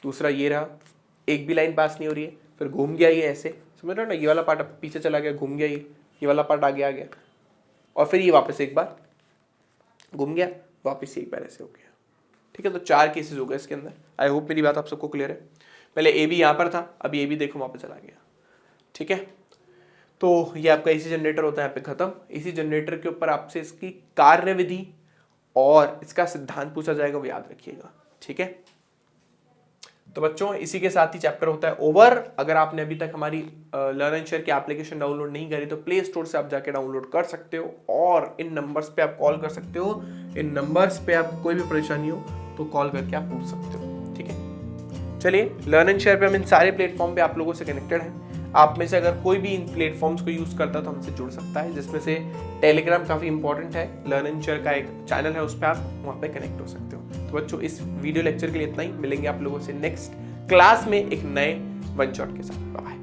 दूसरा ये रहा, एक भी लाइन पास नहीं हो रही है, फिर घूम गया ये ऐसे, समझ रहे हो ना, ये वाला पार्ट पीछे चला गया, घूम गया ये वाला पार्ट आगे आ गया, और फिर ये वापस एक बार घूम गया, वापस एक बार ऐसे हो गया। ठीक है, तो 4 केसेस हो गए इसके अंदर। आई होप मेरी बात आप सबको क्लियर है। पहले ए बी यहाँ पर था, अभी ए बी देखो वहाँ पे चला गया। ठीक है, तो ये आपका एसी जनरेटर होता है यहाँ पे खत्म। एसी जनरेटर के ऊपर आपसे इसकी कार्यविधि और इसका सिद्धांत पूछा जाएगा, वो याद रखिएगा। ठीक है, तो बच्चों इसी के साथ ही चैप्टर होता है ओवर। अगर आपने अभी तक हमारी लर्न एंड शेयर की एप्लीकेशन डाउनलोड नहीं करी तो प्ले स्टोर से आप जाके डाउनलोड कर सकते हो, और इन नंबर्स पे आप कॉल कर सकते हो। इन नंबर्स पे आप कोई भी परेशानी हो तो कॉल करके आप पूछ सकते हो। ठीक है, चलिए लर्न एंड शेयर पे हम इन सारे प्लेटफॉर्म पे आप लोगों से कनेक्टेड हैं। आप में से अगर कोई भी इन प्लेटफॉर्म्स को यूज करता है तो हमसे जुड़ सकता है, जिसमें से टेलीग्राम काफी इंपॉर्टेंट है। लर्न एंड शेयर का एक चैनल है, उस पर आप वहाँ पे कनेक्ट हो सकते हो। तो बच्चों इस वीडियो लेक्चर के लिए इतना ही। मिलेंगे आप लोगों से नेक्स्ट क्लास में एक नए वन शॉट के साथ। Bye bye.